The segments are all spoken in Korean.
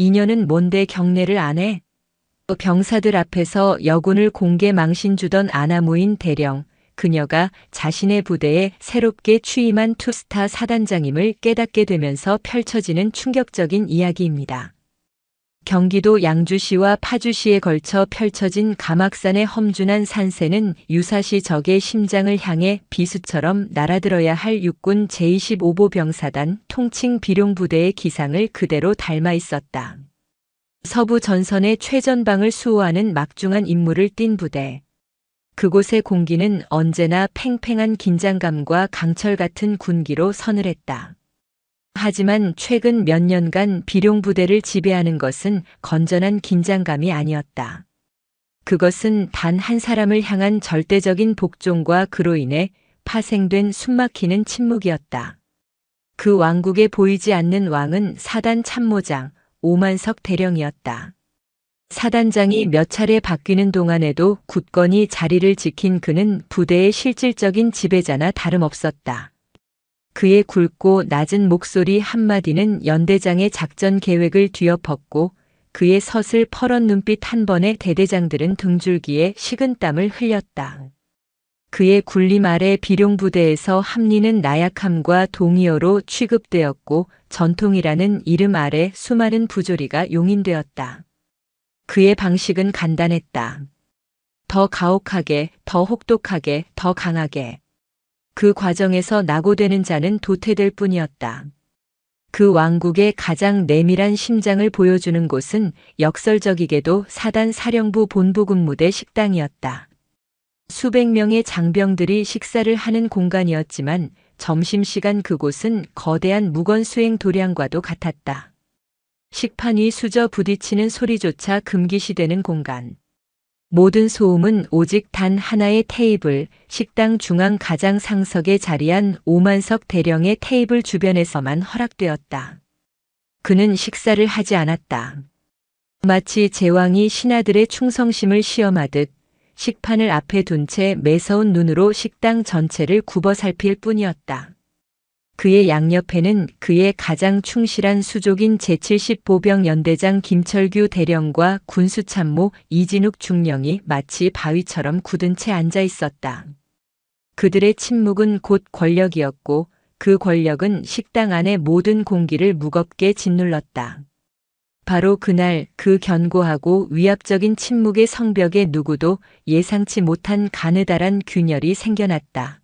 인연은 뭔데 경례를 안 해? 병사들 앞에서 여군을 공개 망신주던 아나무인 대령, 그녀가 자신의 부대에 새롭게 취임한 투스타 사단장임을 깨닫게 되면서 펼쳐지는 충격적인 이야기입니다. 경기도 양주시와 파주시에 걸쳐 펼쳐진 가막산의 험준한 산세는 유사시 적의 심장을 향해 비수처럼 날아들어야 할 육군 제25보 병사단 통칭 비룡부대의 기상을 그대로 닮아 있었다. 서부 전선의 최전방을 수호하는 막중한 임무를 띈 부대. 그곳의 공기는 언제나 팽팽한 긴장감과 강철 같은 군기로 서늘했다. 하지만 최근 몇 년간 비룡부대를 지배하는 것은 건전한 긴장감이 아니었다. 그것은 단 한 사람을 향한 절대적인 복종과 그로 인해 파생된 숨막히는 침묵이었다. 그 왕국에 보이지 않는 왕은 사단 참모장 오만석 대령이었다. 사단장이 몇 차례 바뀌는 동안에도 굳건히 자리를 지킨 그는 부대의 실질적인 지배자나 다름없었다. 그의 굵고 낮은 목소리 한마디는 연대장의 작전 계획을 뒤엎었고 그의 서슬 퍼런 눈빛 한 번에 대대장들은 등줄기에 식은땀을 흘렸다. 그의 굴림 아래 비룡부대에서 합리는 나약함과 동의어로 취급되었고 전통이라는 이름 아래 수많은 부조리가 용인되었다. 그의 방식은 간단했다. 더 가혹하게, 더 혹독하게, 더 강하게. 그 과정에서 낙오되는 자는 도태될 뿐이었다. 그 왕국의 가장 내밀한 심장을 보여주는 곳은 역설적이게도 사단 사령부 본부 근무대 식당이었다. 수백 명의 장병들이 식사를 하는 공간이었지만 점심시간 그곳은 거대한 무건수행 도량과도 같았다. 식판 위 수저 부딪히는 소리조차 금기시되는 공간. 모든 소음은 오직 단 하나의 테이블, 식당 중앙 가장 상석에 자리한 오만석 대령의 테이블 주변에서만 허락되었다. 그는 식사를 하지 않았다. 마치 제왕이 신하들의 충성심을 시험하듯 식판을 앞에 둔 채 매서운 눈으로 식당 전체를 굽어 살필 뿐이었다. 그의 양옆에는 그의 가장 충실한 수족인 제70보병 연대장 김철규 대령과 군수참모 이진욱 중령이 마치 바위처럼 굳은 채 앉아 있었다. 그들의 침묵은 곧 권력이었고 그 권력은 식당 안의 모든 공기를 무겁게 짓눌렀다. 바로 그날 그 견고하고 위압적인 침묵의 성벽에 누구도 예상치 못한 가느다란 균열이 생겨났다.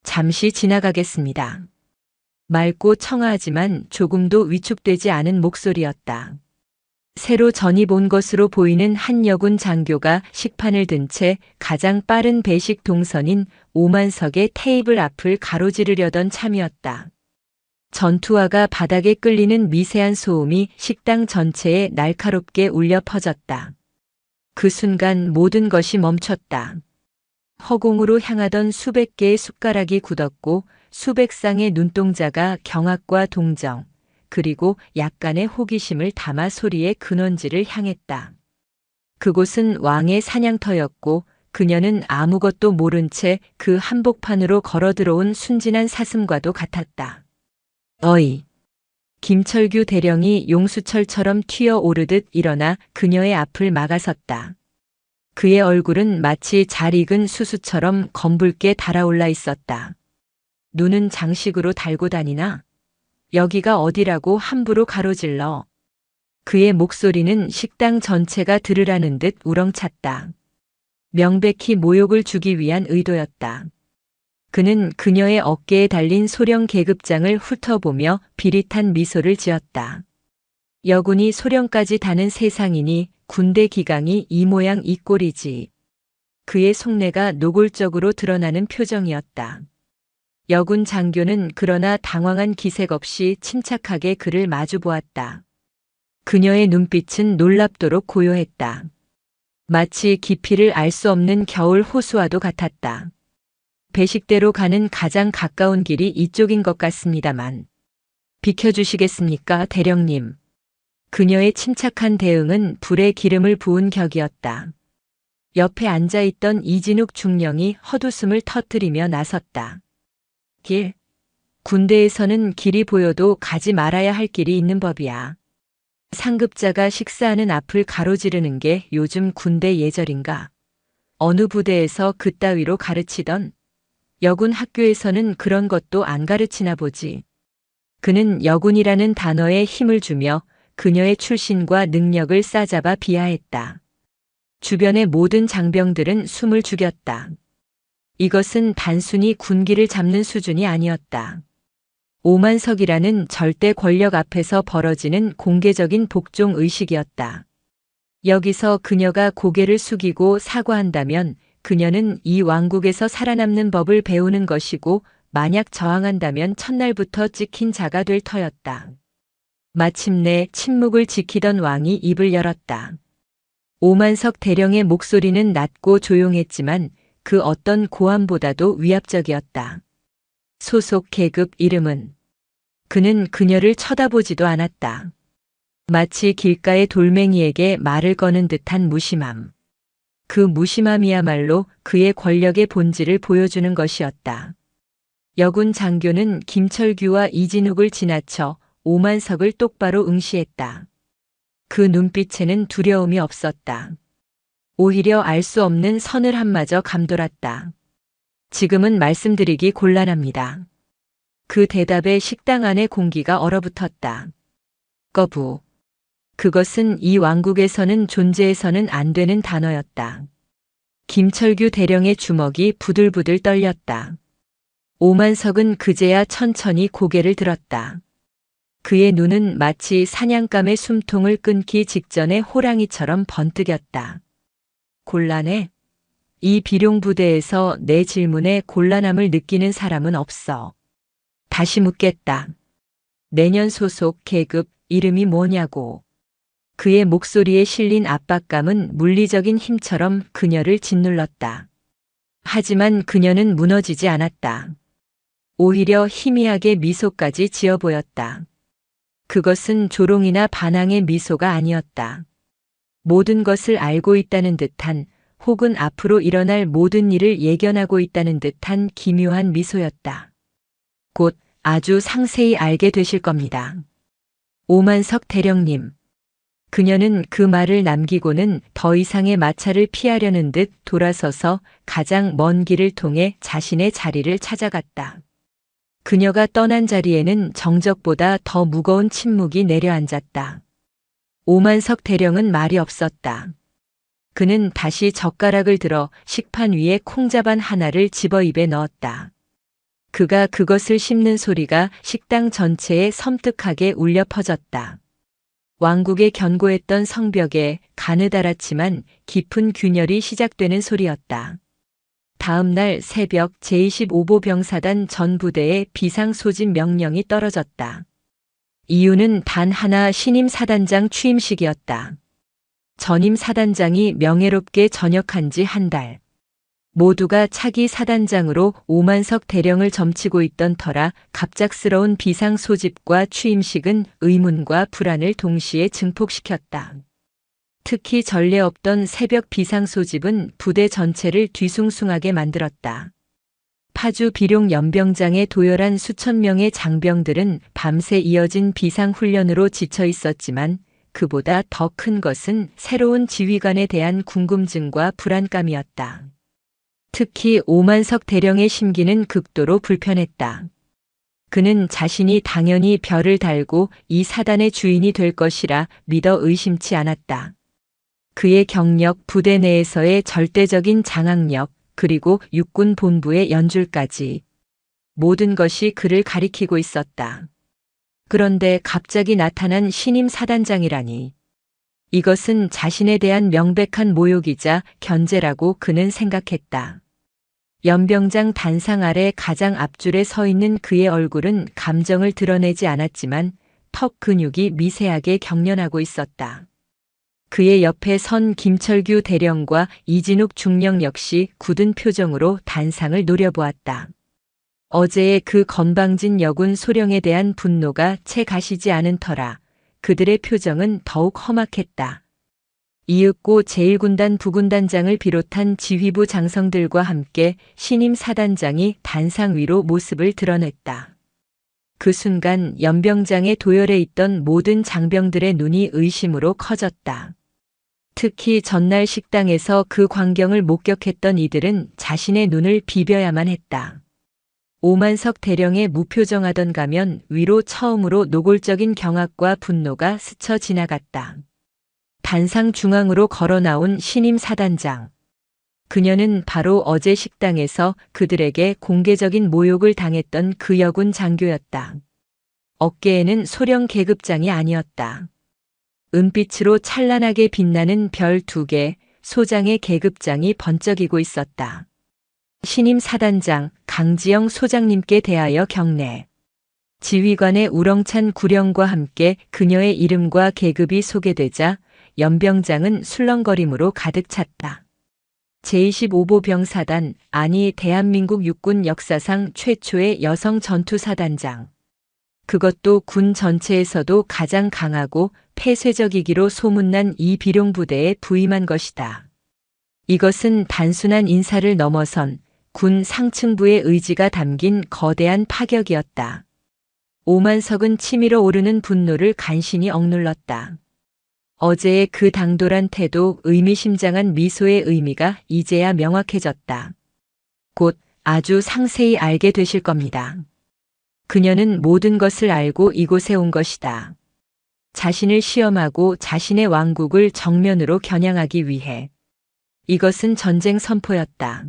잠시 지나가겠습니다. 맑고 청아하지만 조금도 위축되지 않은 목소리였다. 새로 전입 온 것으로 보이는 한 여군 장교가 식판을 든 채 가장 빠른 배식 동선인 오만석의 테이블 앞을 가로지르려던 참이었다. 전투화가 바닥에 끌리는 미세한 소음이 식당 전체에 날카롭게 울려 퍼졌다. 그 순간 모든 것이 멈췄다. 허공으로 향하던 수백 개의 숟가락이 굳었고 수백 쌍의 눈동자가 경악과 동정, 그리고 약간의 호기심을 담아 소리의 근원지를 향했다. 그곳은 왕의 사냥터였고 그녀는 아무것도 모른 채 그 한복판으로 걸어 들어온 순진한 사슴과도 같았다. 어이! 김철규 대령이 용수철처럼 튀어오르듯 일어나 그녀의 앞을 막아섰다. 그의 얼굴은 마치 잘 익은 수수처럼 검붉게 달아올라 있었다. 눈은 장식으로 달고 다니나? 여기가 어디라고 함부로 가로질러. 그의 목소리는 식당 전체가 들으라는 듯 우렁찼다. 명백히 모욕을 주기 위한 의도였다. 그는 그녀의 어깨에 달린 소령 계급장을 훑어보며 비릿한 미소를 지었다. 여군이 소령까지 다는 세상이니 군대 기강이 이 모양 이 꼴이지. 그의 속내가 노골적으로 드러나는 표정이었다. 여군 장교는 그러나 당황한 기색 없이 침착하게 그를 마주보았다. 그녀의 눈빛은 놀랍도록 고요했다. 마치 깊이를 알 수 없는 겨울 호수와도 같았다. 배식대로 가는 가장 가까운 길이 이쪽인 것 같습니다만. 비켜주시겠습니까, 대령님? 그녀의 침착한 대응은 불에 기름을 부은 격이었다. 옆에 앉아있던 이진욱 중령이 헛웃음을 터뜨리며 나섰다. 길. 군대에서는 길이 보여도 가지 말아야 할 길이 있는 법이야. 상급자가 식사하는 앞을 가로지르는 게 요즘 군대 예절인가? 어느 부대에서 그따위로 가르치던? 여군 학교에서는 그런 것도 안 가르치나 보지. 그는 여군이라는 단어에 힘을 주며 그녀의 출신과 능력을 싸잡아 비하했다. 주변의 모든 장병들은 숨을 죽였다. 이것은 단순히 군기를 잡는 수준이 아니었다. 오만석이라는 절대 권력 앞에서 벌어지는 공개적인 복종 의식이었다. 여기서 그녀가 고개를 숙이고 사과한다면 그녀는 이 왕국에서 살아남는 법을 배우는 것이고, 만약 저항한다면 첫날부터 찍힌 자가 될 터였다. 마침내 침묵을 지키던 왕이 입을 열었다. 오만석 대령의 목소리는 낮고 조용했지만 그 어떤 고함보다도 위압적이었다. 소속 계급 이름은? 그는 그녀를 쳐다보지도 않았다. 마치 길가의 돌멩이에게 말을 거는 듯한 무심함. 그 무심함이야말로 그의 권력의 본질을 보여주는 것이었다. 여군 장교는 김철규와 이진욱을 지나쳐 오만석을 똑바로 응시했다. 그 눈빛에는 두려움이 없었다. 오히려 알 수 없는 서늘함마저 감돌았다. 지금은 말씀드리기 곤란합니다. 그 대답에 식당 안의 공기가 얼어붙었다. 거부. 그것은 이 왕국에서는 존재해서는 안 되는 단어였다. 김철규 대령의 주먹이 부들부들 떨렸다. 오만석은 그제야 천천히 고개를 들었다. 그의 눈은 마치 사냥감의 숨통을 끊기 직전의 호랑이처럼 번뜩였다. 곤란해? 이 비룡부대에서 내 질문에 곤란함을 느끼는 사람은 없어. 다시 묻겠다. 내년 소속 계급 이름이 뭐냐고. 그의 목소리에 실린 압박감은 물리적인 힘처럼 그녀를 짓눌렀다. 하지만 그녀는 무너지지 않았다. 오히려 희미하게 미소까지 지어 보였다. 그것은 조롱이나 반항의 미소가 아니었다. 모든 것을 알고 있다는 듯한, 혹은 앞으로 일어날 모든 일을 예견하고 있다는 듯한 기묘한 미소였다. 곧 아주 상세히 알게 되실 겁니다. 오만석 대령님. 그녀는 그 말을 남기고는 더 이상의 마찰을 피하려는 듯 돌아서서 가장 먼 길을 통해 자신의 자리를 찾아갔다. 그녀가 떠난 자리에는 정적보다 더 무거운 침묵이 내려앉았다. 오만석 대령은 말이 없었다. 그는 다시 젓가락을 들어 식판 위에 콩자반 하나를 집어 입에 넣었다. 그가 그것을 씹는 소리가 식당 전체에 섬뜩하게 울려 퍼졌다. 왕국에 견고했던 성벽에 가느다랗지만 깊은 균열이 시작되는 소리였다. 다음 날 새벽 제25보 병사단 전 부대에 비상소집 명령이 떨어졌다. 이유는 단 하나, 신임 사단장 취임식이었다. 전임 사단장이 명예롭게 전역한 지 한 달. 모두가 차기 사단장으로 오만석 대령을 점치고 있던 터라 갑작스러운 비상소집과 취임식은 의문과 불안을 동시에 증폭시켰다. 특히 전례 없던 새벽 비상소집은 부대 전체를 뒤숭숭하게 만들었다. 파주 비룡 연병장에 도열한 수천 명의 장병들은 밤새 이어진 비상훈련으로 지쳐 있었지만 그보다 더 큰 것은 새로운 지휘관에 대한 궁금증과 불안감이었다. 특히 오만석 대령의 심기는 극도로 불편했다. 그는 자신이 당연히 별을 달고 이 사단의 주인이 될 것이라 믿어 의심치 않았다. 그의 경력, 부대 내에서의 절대적인 장악력, 그리고 육군 본부의 연줄까지 모든 것이 그를 가리키고 있었다. 그런데 갑자기 나타난 신임 사단장이라니. 이것은 자신에 대한 명백한 모욕이자 견제라고 그는 생각했다. 연병장 단상 아래 가장 앞줄에 서 있는 그의 얼굴은 감정을 드러내지 않았지만 턱 근육이 미세하게 경련하고 있었다. 그의 옆에 선 김철규 대령과 이진욱 중령 역시 굳은 표정으로 단상을 노려보았다. 어제의 그 건방진 여군 소령에 대한 분노가 채 가시지 않은 터라 그들의 표정은 더욱 험악했다. 이윽고 제1군단 부군단장을 비롯한 지휘부 장성들과 함께 신임 사단장이 단상 위로 모습을 드러냈다. 그 순간 연병장의 도열에 있던 모든 장병들의 눈이 의심으로 커졌다. 특히 전날 식당에서 그 광경을 목격했던 이들은 자신의 눈을 비벼야만 했다. 오만석 대령의 무표정하던 가면 위로 처음으로 노골적인 경악과 분노가 스쳐 지나갔다. 단상 중앙으로 걸어 나온 신임 사단장. 그녀는 바로 어제 식당에서 그들에게 공개적인 모욕을 당했던 그 여군 장교였다. 어깨에는 소령 계급장이 아니었다. 은빛으로 찬란하게 빛나는 별 2개, 소장의 계급장이 번쩍이고 있었다. 신임 사단장 강지영 소장님께 대하여 경례. 지휘관의 우렁찬 구령과 함께 그녀의 이름과 계급이 소개되자 연병장은 술렁거림으로 가득 찼다. 제25보 병사단, 아니 대한민국 육군 역사상 최초의 여성 전투사단장. 그것도 군 전체에서도 가장 강하고 폐쇄적이기로 소문난 이 비룡부대에 부임한 것이다. 이것은 단순한 인사를 넘어선 군 상층부의 의지가 담긴 거대한 파격이었다. 오만석은 치밀어 오르는 분노를 간신히 억눌렀다. 어제의 그 당돌한 태도, 의미심장한 미소의 의미가 이제야 명확해졌다. 곧 아주 상세히 알게 되실 겁니다. 그녀는 모든 것을 알고 이곳에 온 것이다. 자신을 시험하고 자신의 왕국을 정면으로 겨냥하기 위해. 이것은 전쟁 선포였다.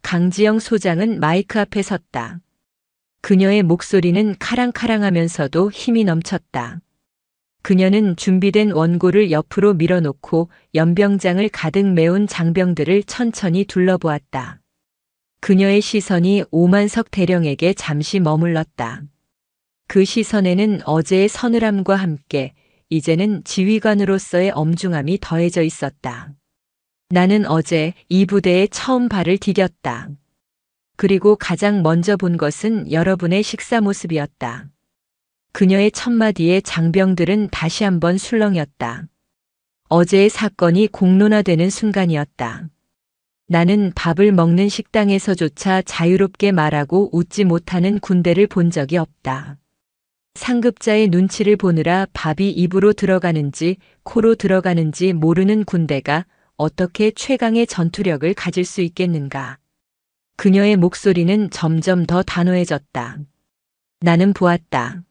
강지영 소장은 마이크 앞에 섰다. 그녀의 목소리는 카랑카랑하면서도 힘이 넘쳤다. 그녀는 준비된 원고를 옆으로 밀어놓고 연병장을 가득 메운 장병들을 천천히 둘러보았다. 그녀의 시선이 오만석 대령에게 잠시 머물렀다. 그 시선에는 어제의 서늘함과 함께 이제는 지휘관으로서의 엄중함이 더해져 있었다. 나는 어제 이 부대에 처음 발을 디뎠다. 그리고 가장 먼저 본 것은 여러분의 식사 모습이었다. 그녀의 첫마디에 장병들은 다시 한번 술렁였다. 어제의 사건이 공론화되는 순간이었다. 나는 밥을 먹는 식당에서조차 자유롭게 말하고 웃지 못하는 군대를 본 적이 없다. 상급자의 눈치를 보느라 밥이 입으로 들어가는지 코로 들어가는지 모르는 군대가 어떻게 최강의 전투력을 가질 수 있겠는가. 그녀의 목소리는 점점 더 단호해졌다. 나는 보았다.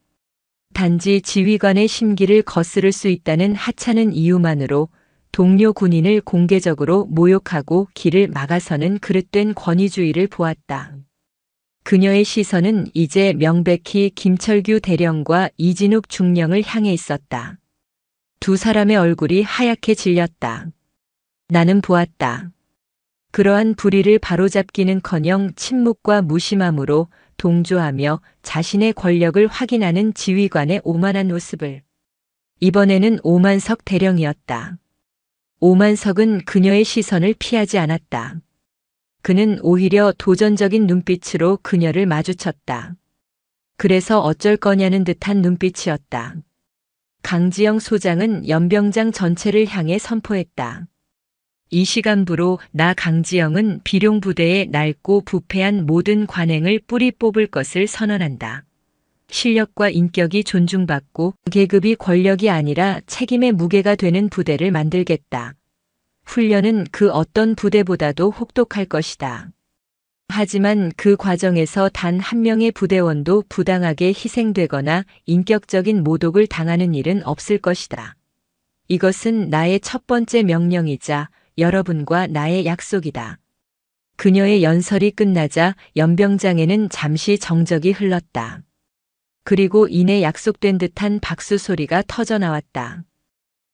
단지 지휘관의 심기를 거스를 수 있다는 하찮은 이유만으로 동료 군인을 공개적으로 모욕하고 길을 막아서는 그릇된 권위주의를 보았다. 그녀의 시선은 이제 명백히 김철규 대령과 이진욱 중령을 향해 있었다. 두 사람의 얼굴이 하얗게 질렸다. 나는 보았다. 그러한 불의를 바로잡기는커녕 침묵과 무심함으로 동조하며 자신의 권력을 확인하는 지휘관의 오만한 모습을. 이번에는 오만석 대령이었다. 오만석은 그녀의 시선을 피하지 않았다. 그는 오히려 도전적인 눈빛으로 그녀를 마주쳤다. 그래서 어쩔 거냐는 듯한 눈빛이었다. 강지영 소장은 연병장 전체를 향해 선포했다. 이 시간부로 나 강지영은 비룡부대의 낡고 부패한 모든 관행을 뿌리 뽑을 것을 선언한다. 실력과 인격이 존중받고 계급이 권력이 아니라 책임의 무게가 되는 부대를 만들겠다. 훈련은 그 어떤 부대보다도 혹독할 것이다. 하지만 그 과정에서 단 한 명의 부대원도 부당하게 희생되거나 인격적인 모독을 당하는 일은 없을 것이다. 이것은 나의 첫 번째 명령이자 여러분과 나의 약속이다. 그녀의 연설이 끝나자 연병장에는 잠시 정적이 흘렀다. 그리고 이내 약속된 듯한 박수 소리가 터져 나왔다.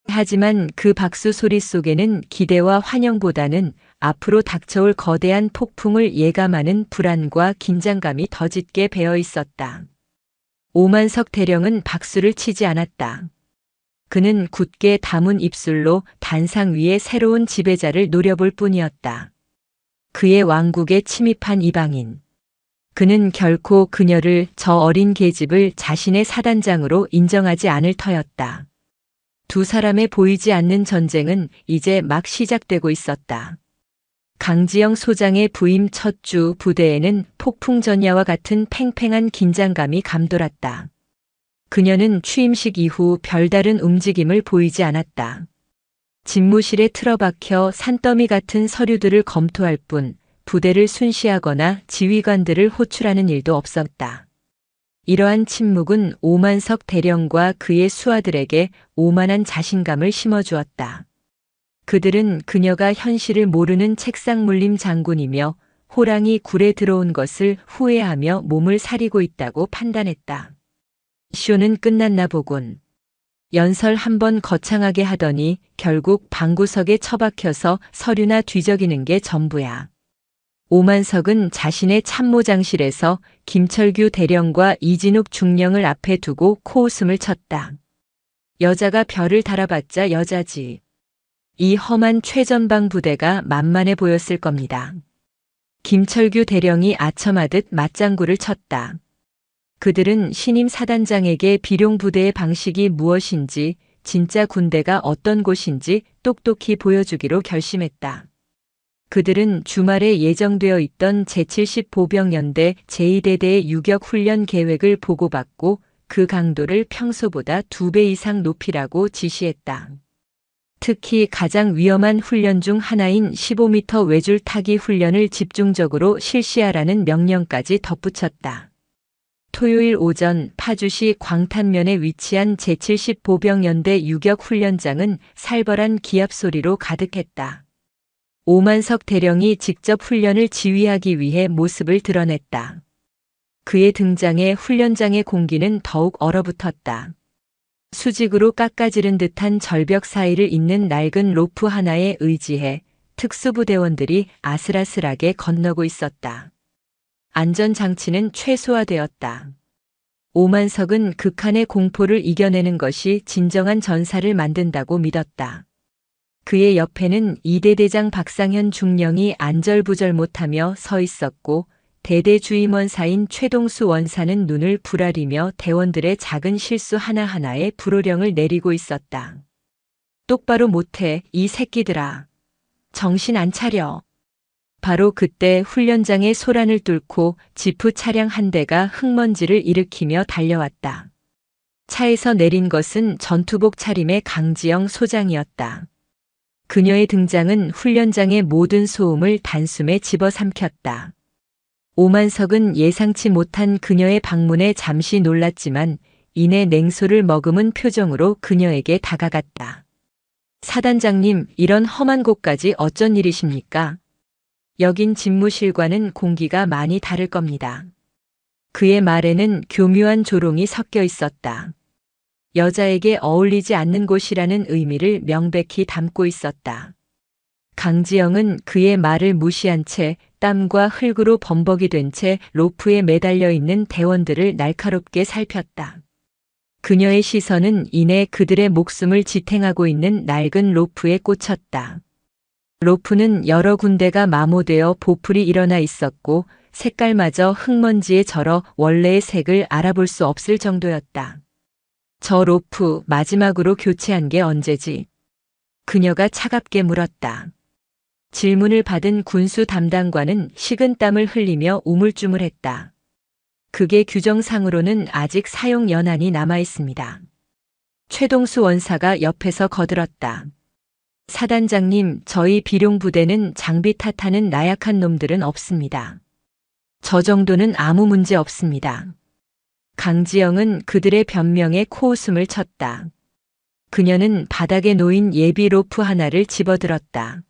하지만 그 박수 소리 속에는 기대와 환영보다는 앞으로 닥쳐올 거대한 폭풍을 예감하는 불안과 긴장감이 더 짙게 배어 있었다. 오만석 대령은 박수를 치지 않았다. 그는 굳게 다문 입술로 단상 위에 새로운 지배자를 노려볼 뿐이었다. 그의 왕국에 침입한 이방인. 그는 결코 그녀를, 저 어린 계집을 자신의 사단장으로 인정하지 않을 터였다. 두 사람의 보이지 않는 전쟁은 이제 막 시작되고 있었다. 강지영 소장의 부임 첫 주 부대에는 폭풍전야와 같은 팽팽한 긴장감이 감돌았다. 그녀는 취임식 이후 별다른 움직임을 보이지 않았다. 집무실에 틀어박혀 산더미 같은 서류들을 검토할 뿐 부대를 순시하거나 지휘관들을 호출하는 일도 없었다. 이러한 침묵은 오만석 대령과 그의 수하들에게 오만한 자신감을 심어주었다. 그들은 그녀가 현실을 모르는 책상물림 장군이며 호랑이 굴에 들어온 것을 후회하며 몸을 사리고 있다고 판단했다. 쇼는 끝났나 보군. 연설 한번 거창하게 하더니 결국 방구석에 처박혀서 서류나 뒤적이는 게 전부야. 오만석은 자신의 참모장실에서 김철규 대령과 이진욱 중령을 앞에 두고 코웃음을 쳤다. 여자가 별을 달아봤자 여자지. 이 험한 최전방 부대가 만만해 보였을 겁니다. 김철규 대령이 아첨하듯 맞장구를 쳤다. 그들은 신임 사단장에게 비룡부대의 방식이 무엇인지, 진짜 군대가 어떤 곳인지 똑똑히 보여주기로 결심했다. 그들은 주말에 예정되어 있던 제70 보병연대 제2대대의 유격훈련 계획을 보고받고 그 강도를 평소보다 2배 이상 높이라고 지시했다. 특히 가장 위험한 훈련 중 하나인 15m 외줄 타기 훈련을 집중적으로 실시하라는 명령까지 덧붙였다. 토요일 오전 파주시 광탄면에 위치한 제70 보병연대 유격훈련장은 살벌한 기합 소리로 가득했다. 오만석 대령이 직접 훈련을 지휘하기 위해 모습을 드러냈다. 그의 등장에 훈련장의 공기는 더욱 얼어붙었다. 수직으로 깎아지른 듯한 절벽 사이를 잇는 낡은 로프 하나에 의지해 특수부대원들이 아슬아슬하게 건너고 있었다. 안전장치는 최소화되었다. 오만석은 극한의 공포를 이겨내는 것이 진정한 전사를 만든다고 믿었다. 그의 옆에는 이대대장 박상현 중령이 안절부절 못하며 서 있었고 대대주임원사인 최동수 원사는 눈을 부라리며 대원들의 작은 실수 하나하나에 불호령을 내리고 있었다. 똑바로 못해, 이 새끼들아. 정신 안 차려. 바로 그때 훈련장의 소란을 뚫고 지프 차량 한 대가 흙먼지를 일으키며 달려왔다. 차에서 내린 것은 전투복 차림의 강지영 소장이었다. 그녀의 등장은 훈련장의 모든 소음을 단숨에 집어삼켰다. 오만석은 예상치 못한 그녀의 방문에 잠시 놀랐지만 이내 냉소를 머금은 표정으로 그녀에게 다가갔다. 사단장님, 이런 험한 곳까지 어쩐 일이십니까? 여긴 집무실과는 공기가 많이 다를 겁니다. 그의 말에는 교묘한 조롱이 섞여 있었다. 여자에게 어울리지 않는 곳이라는 의미를 명백히 담고 있었다. 강지영은 그의 말을 무시한 채 땀과 흙으로 범벅이 된 채 로프에 매달려 있는 대원들을 날카롭게 살폈다. 그녀의 시선은 이내 그들의 목숨을 지탱하고 있는 낡은 로프에 꽂혔다. 로프는 여러 군데가 마모되어 보풀이 일어나 있었고 색깔마저 흙먼지에 절어 원래의 색을 알아볼 수 없을 정도였다. 저 로프 마지막으로 교체한 게 언제지? 그녀가 차갑게 물었다. 질문을 받은 군수 담당관은 식은땀을 흘리며 우물쭈물했다. 그게 규정상으로는 아직 사용 연한이 남아 있습니다. 최동수 원사가 옆에서 거들었다. 사단장님, 저희 비룡부대는 장비 탓하는 나약한 놈들은 없습니다. 저 정도는 아무 문제 없습니다. 강지영은 그들의 변명에 코웃음을 쳤다. 그녀는 바닥에 놓인 예비 로프 하나를 집어들었다.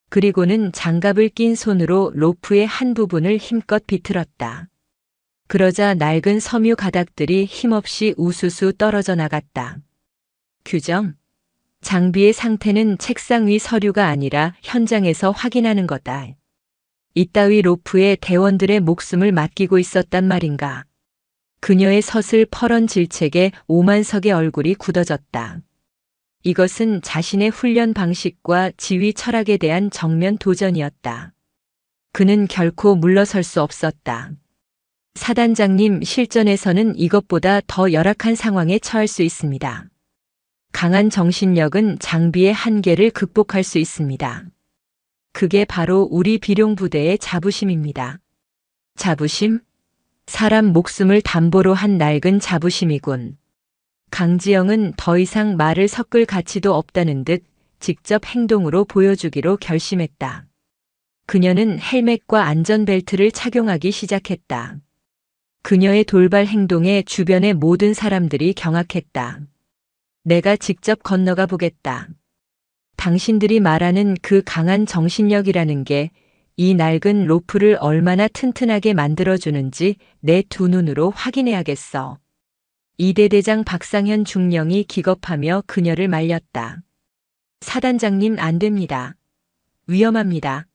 그리고는 장갑을 낀 손으로 로프의 한 부분을 힘껏 비틀었다. 그러자 낡은 섬유 가닥들이 힘없이 우수수 떨어져 나갔다. 규정? 장비의 상태는 책상 위 서류가 아니라 현장에서 확인하는 거다. 이따위 로프에 대원들의 목숨을 맡기고 있었단 말인가. 그녀의 서슬 퍼런 질책에 오만석의 얼굴이 굳어졌다. 이것은 자신의 훈련 방식과 지휘 철학에 대한 정면 도전이었다. 그는 결코 물러설 수 없었다. 사단장님, 실전에서는 이것보다 더 열악한 상황에 처할 수 있습니다. 강한 정신력은 장비의 한계를 극복할 수 있습니다. 그게 바로 우리 비룡부대의 자부심입니다. 자부심? 사람 목숨을 담보로 한 낡은 자부심이군. 강지영은 더 이상 말을 섞을 가치도 없다는 듯 직접 행동으로 보여주기로 결심했다. 그녀는 헬멧과 안전벨트를 착용하기 시작했다. 그녀의 돌발 행동에 주변의 모든 사람들이 경악했다. 내가 직접 건너가 보겠다. 당신들이 말하는 그 강한 정신력이라는 게 이 낡은 로프를 얼마나 튼튼하게 만들어주는지 내 두 눈으로 확인해야겠어. 이대대장 박상현 중령이 기겁하며 그녀를 말렸다. 사단장님 안 됩니다. 위험합니다.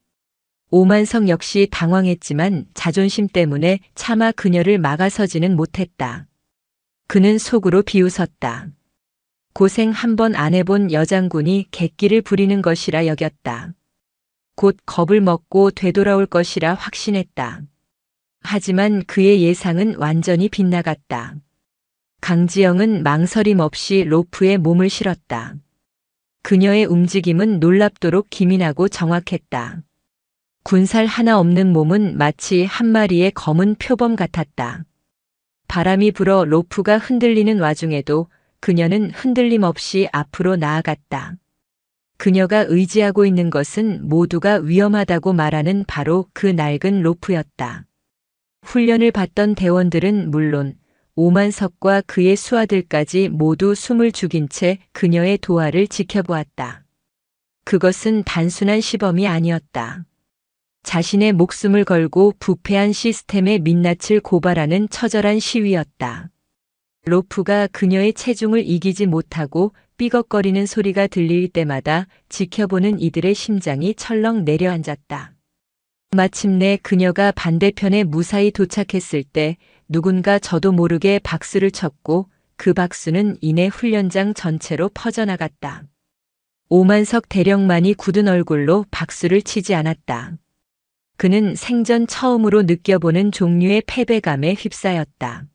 오만석 역시 당황했지만 자존심 때문에 차마 그녀를 막아서지는 못했다. 그는 속으로 비웃었다. 고생 한 번 안 해본 여장군이 객기를 부리는 것이라 여겼다. 곧 겁을 먹고 되돌아올 것이라 확신했다. 하지만 그의 예상은 완전히 빗나갔다. 강지영은 망설임 없이 로프에 몸을 실었다. 그녀의 움직임은 놀랍도록 기민하고 정확했다. 군살 하나 없는 몸은 마치 한 마리의 검은 표범 같았다. 바람이 불어 로프가 흔들리는 와중에도 그녀는 흔들림 없이 앞으로 나아갔다. 그녀가 의지하고 있는 것은 모두가 위험하다고 말하는 바로 그 낡은 로프였다. 훈련을 받던 대원들은 물론 오만석과 그의 수하들까지 모두 숨을 죽인 채 그녀의 도하를 지켜보았다. 그것은 단순한 시범이 아니었다. 자신의 목숨을 걸고 부패한 시스템의 민낯을 고발하는 처절한 시위였다. 로프가 그녀의 체중을 이기지 못하고 삐걱거리는 소리가 들릴 때마다 지켜보는 이들의 심장이 철렁 내려앉았다. 마침내 그녀가 반대편에 무사히 도착했을 때 누군가 저도 모르게 박수를 쳤고 그 박수는 이내 훈련장 전체로 퍼져나갔다. 오만석 대령만이 굳은 얼굴로 박수를 치지 않았다. 그는 생전 처음으로 느껴보는 종류의 패배감에 휩싸였다.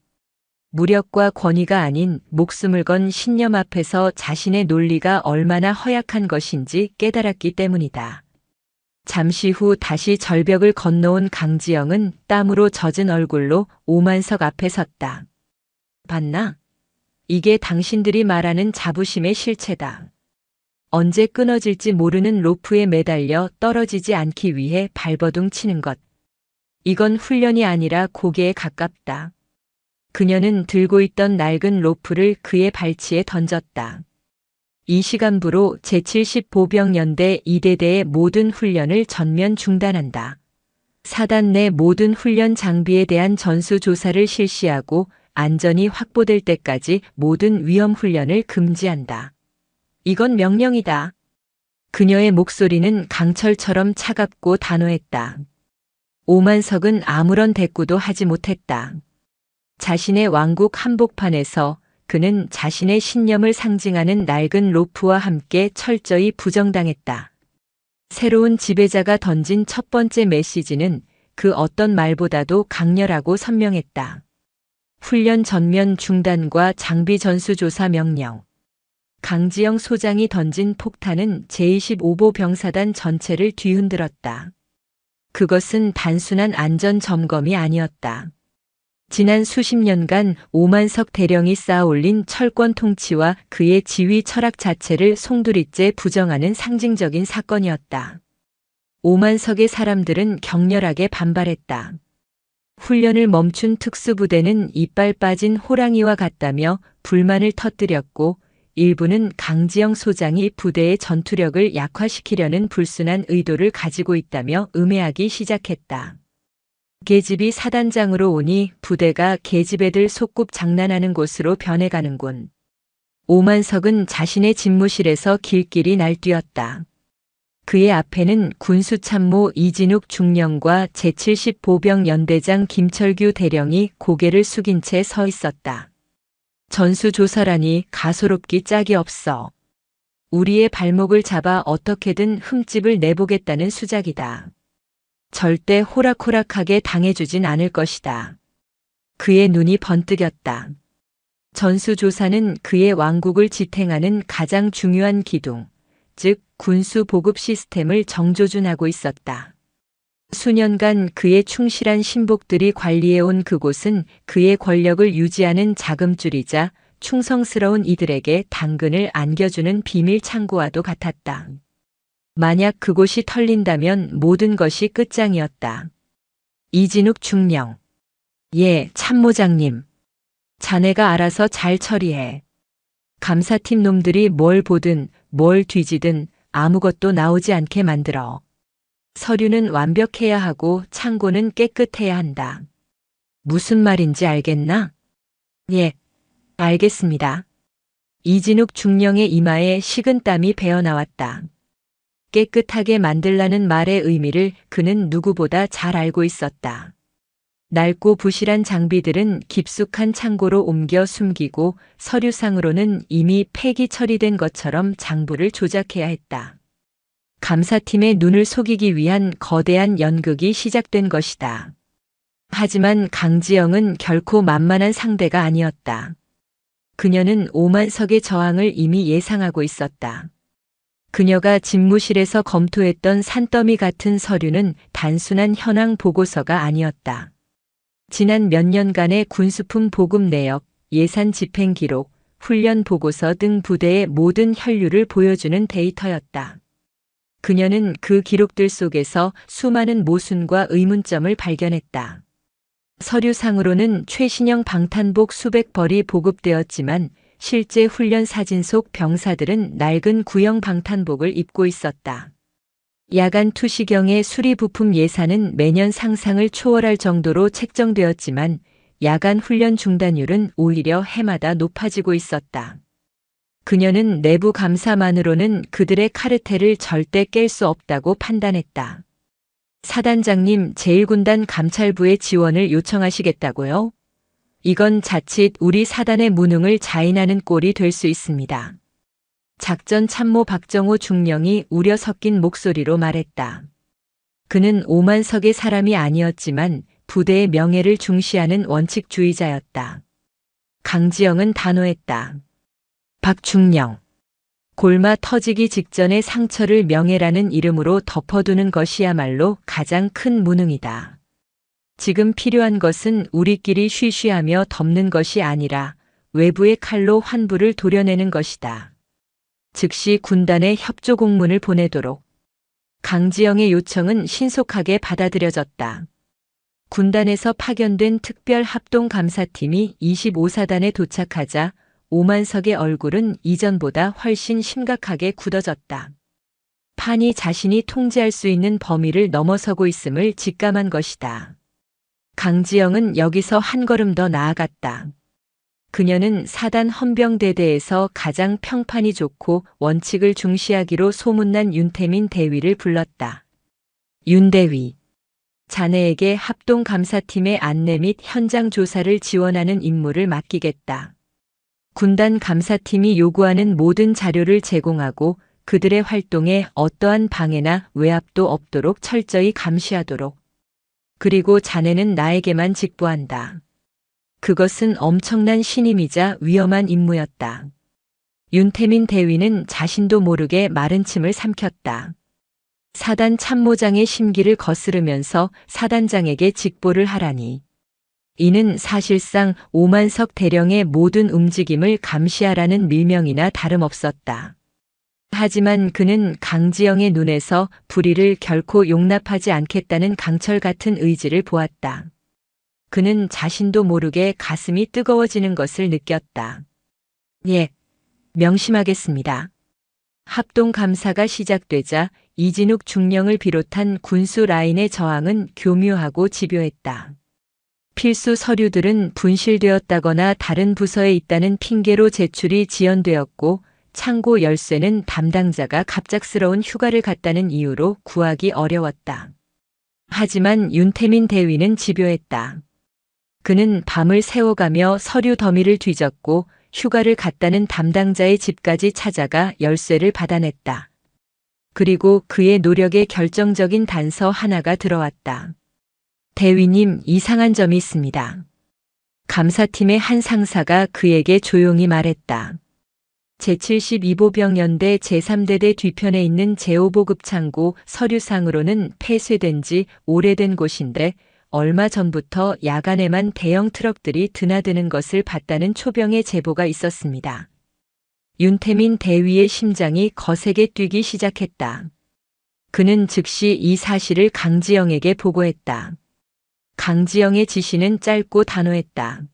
무력과 권위가 아닌 목숨을 건 신념 앞에서 자신의 논리가 얼마나 허약한 것인지 깨달았기 때문이다. 잠시 후 다시 절벽을 건너온 강지영은 땀으로 젖은 얼굴로 오만석 앞에 섰다. 봤나? 이게 당신들이 말하는 자부심의 실체다. 언제 끊어질지 모르는 로프에 매달려 떨어지지 않기 위해 발버둥 치는 것. 이건 훈련이 아니라 고개에 가깝다. 그녀는 들고 있던 낡은 로프를 그의 발치에 던졌다. 이 시간부로 제70 보병연대 2대대의 모든 훈련을 전면 중단한다. 사단 내 모든 훈련 장비에 대한 전수조사를 실시하고 안전이 확보될 때까지 모든 위험 훈련을 금지한다. 이건 명령이다. 그녀의 목소리는 강철처럼 차갑고 단호했다. 오만석은 아무런 대꾸도 하지 못했다. 자신의 왕국 한복판에서 그는 자신의 신념을 상징하는 낡은 로프와 함께 철저히 부정당했다. 새로운 지배자가 던진 첫 번째 메시지는 그 어떤 말보다도 강렬하고 선명했다. 훈련 전면 중단과 장비 전수조사 명령. 강지영 소장이 던진 폭탄은 제25보 병사단 전체를 뒤흔들었다. 그것은 단순한 안전 점검이 아니었다. 지난 수십 년간 오만석 대령이 쌓아올린 철권 통치와 그의 지휘 철학 자체를 송두리째 부정하는 상징적인 사건이었다. 오만석의 사람들은 격렬하게 반발했다. 훈련을 멈춘 특수부대는 이빨 빠진 호랑이와 같다며 불만을 터뜨렸고 일부는 강지영 소장이 부대의 전투력을 약화시키려는 불순한 의도를 가지고 있다며 음해하기 시작했다. 계집이 사단장으로 오니 부대가 계집애들 소꿉 장난하는 곳으로 변해가는군. 오만석은 자신의 집무실에서 길길이 날뛰었다. 그의 앞에는 군수참모 이진욱 중령과 제70 보병연대장 김철규 대령이 고개를 숙인 채 서 있었다. 전수조사라니 가소롭기 짝이 없어. 우리의 발목을 잡아 어떻게든 흠집을 내보겠다는 수작이다. 절대 호락호락하게 당해주진 않을 것이다. 그의 눈이 번뜩였다. 전수조사는 그의 왕국을 지탱하는 가장 중요한 기둥, 즉 군수 보급 시스템을 정조준하고 있었다. 수년간 그의 충실한 신복들이 관리해온 그곳은 그의 권력을 유지하는 자금줄이자 충성스러운 이들에게 당근을 안겨주는 비밀 창고와도 같았다. 만약 그곳이 털린다면 모든 것이 끝장이었다. 이진욱 중령. 예, 참모장님. 자네가 알아서 잘 처리해. 감사팀 놈들이 뭘 보든 뭘 뒤지든 아무것도 나오지 않게 만들어. 서류는 완벽해야 하고 창고는 깨끗해야 한다. 무슨 말인지 알겠나? 예, 알겠습니다. 이진욱 중령의 이마에 식은땀이 배어나왔다. 깨끗하게 만들라는 말의 의미를 그는 누구보다 잘 알고 있었다. 낡고 부실한 장비들은 깊숙한 창고로 옮겨 숨기고 서류상으로는 이미 폐기 처리된 것처럼 장부를 조작해야 했다. 감사팀의 눈을 속이기 위한 거대한 연극이 시작된 것이다. 하지만 강지영은 결코 만만한 상대가 아니었다. 그녀는 오만석의 저항을 이미 예상하고 있었다. 그녀가 집무실에서 검토했던 산더미 같은 서류는 단순한 현황 보고서가 아니었다. 지난 몇 년간의 군수품 보급 내역, 예산 집행 기록, 훈련 보고서 등 부대의 모든 혈류를 보여주는 데이터였다. 그녀는 그 기록들 속에서 수많은 모순과 의문점을 발견했다. 서류상으로는 최신형 방탄복 수백 벌이 보급되었지만 실제 훈련 사진 속 병사들은 낡은 구형 방탄복을 입고 있었다. 야간 투시경의 수리 부품 예산은 매년 상상을 초월할 정도로 책정되었지만 야간 훈련 중단율은 오히려 해마다 높아지고 있었다. 그녀는 내부 감사만으로는 그들의 카르텔을 절대 깰 수 없다고 판단했다. 사단장님, 제1군단 감찰부의 지원을 요청하시겠다고요? 이건 자칫 우리 사단의 무능을 자인하는 꼴이 될 수 있습니다. 작전 참모 박정호 중령이 우려 섞인 목소리로 말했다. 그는 오만석의 사람이 아니었지만 부대의 명예를 중시하는 원칙주의자였다. 강지영은 단호했다. 박중령. 골마 터지기 직전의 상처를 명예라는 이름으로 덮어두는 것이야말로 가장 큰 무능이다. 지금 필요한 것은 우리끼리 쉬쉬하며 덮는 것이 아니라 외부의 칼로 환부를 도려내는 것이다. 즉시 군단에 협조 공문을 보내도록. 강지영의 요청은 신속하게 받아들여졌다. 군단에서 파견된 특별 합동감사팀이 25사단에 도착하자 오만석의 얼굴은 이전보다 훨씬 심각하게 굳어졌다. 판이 자신이 통제할 수 있는 범위를 넘어서고 있음을 직감한 것이다. 강지영은 여기서 한 걸음 더 나아갔다. 그녀는 사단 헌병대대에서 가장 평판이 좋고 원칙을 중시하기로 소문난 윤태민 대위를 불렀다. 윤 대위. 자네에게 합동감사팀의 안내 및 현장 조사를 지원하는 임무를 맡기겠다. 군단 감사팀이 요구하는 모든 자료를 제공하고 그들의 활동에 어떠한 방해나 외압도 없도록 철저히 감시하도록. 그리고 자네는 나에게만 직보한다. 그것은 엄청난 신임이자 위험한 임무였다. 윤태민 대위는 자신도 모르게 마른 침을 삼켰다. 사단 참모장의 심기를 거스르면서 사단장에게 직보를 하라니. 이는 사실상 오만석 대령의 모든 움직임을 감시하라는 밀명이나 다름없었다. 하지만 그는 강지영의 눈에서 불의를 결코 용납하지 않겠다는 강철 같은 의지를 보았다. 그는 자신도 모르게 가슴이 뜨거워지는 것을 느꼈다. 예, 명심하겠습니다. 합동감사가 시작되자 이진욱 중령을 비롯한 군수 라인의 저항은 교묘하고 집요했다. 필수 서류들은 분실되었다거나 다른 부서에 있다는 핑계로 제출이 지연되었고 창고 열쇠는 담당자가 갑작스러운 휴가를 갔다는 이유로 구하기 어려웠다. 하지만 윤태민 대위는 집요했다. 그는 밤을 새워가며 서류 더미를 뒤졌고 휴가를 갔다는 담당자의 집까지 찾아가 열쇠를 받아냈다. 그리고 그의 노력에 결정적인 단서 하나가 들어왔다. 대위님, 이상한 점이 있습니다. 감사팀의 한 상사가 그에게 조용히 말했다. 제72보병연대 제3대대 뒤편에 있는 제5보급 창고 서류상으로는 폐쇄된 지 오래된 곳인데 얼마 전부터 야간에만 대형 트럭들이 드나드는 것을 봤다는 초병의 제보가 있었습니다. 윤태민 대위의 심장이 거세게 뛰기 시작했다. 그는 즉시 이 사실을 강지영에게 보고했다. 강지영의 지시는 짧고 단호했다.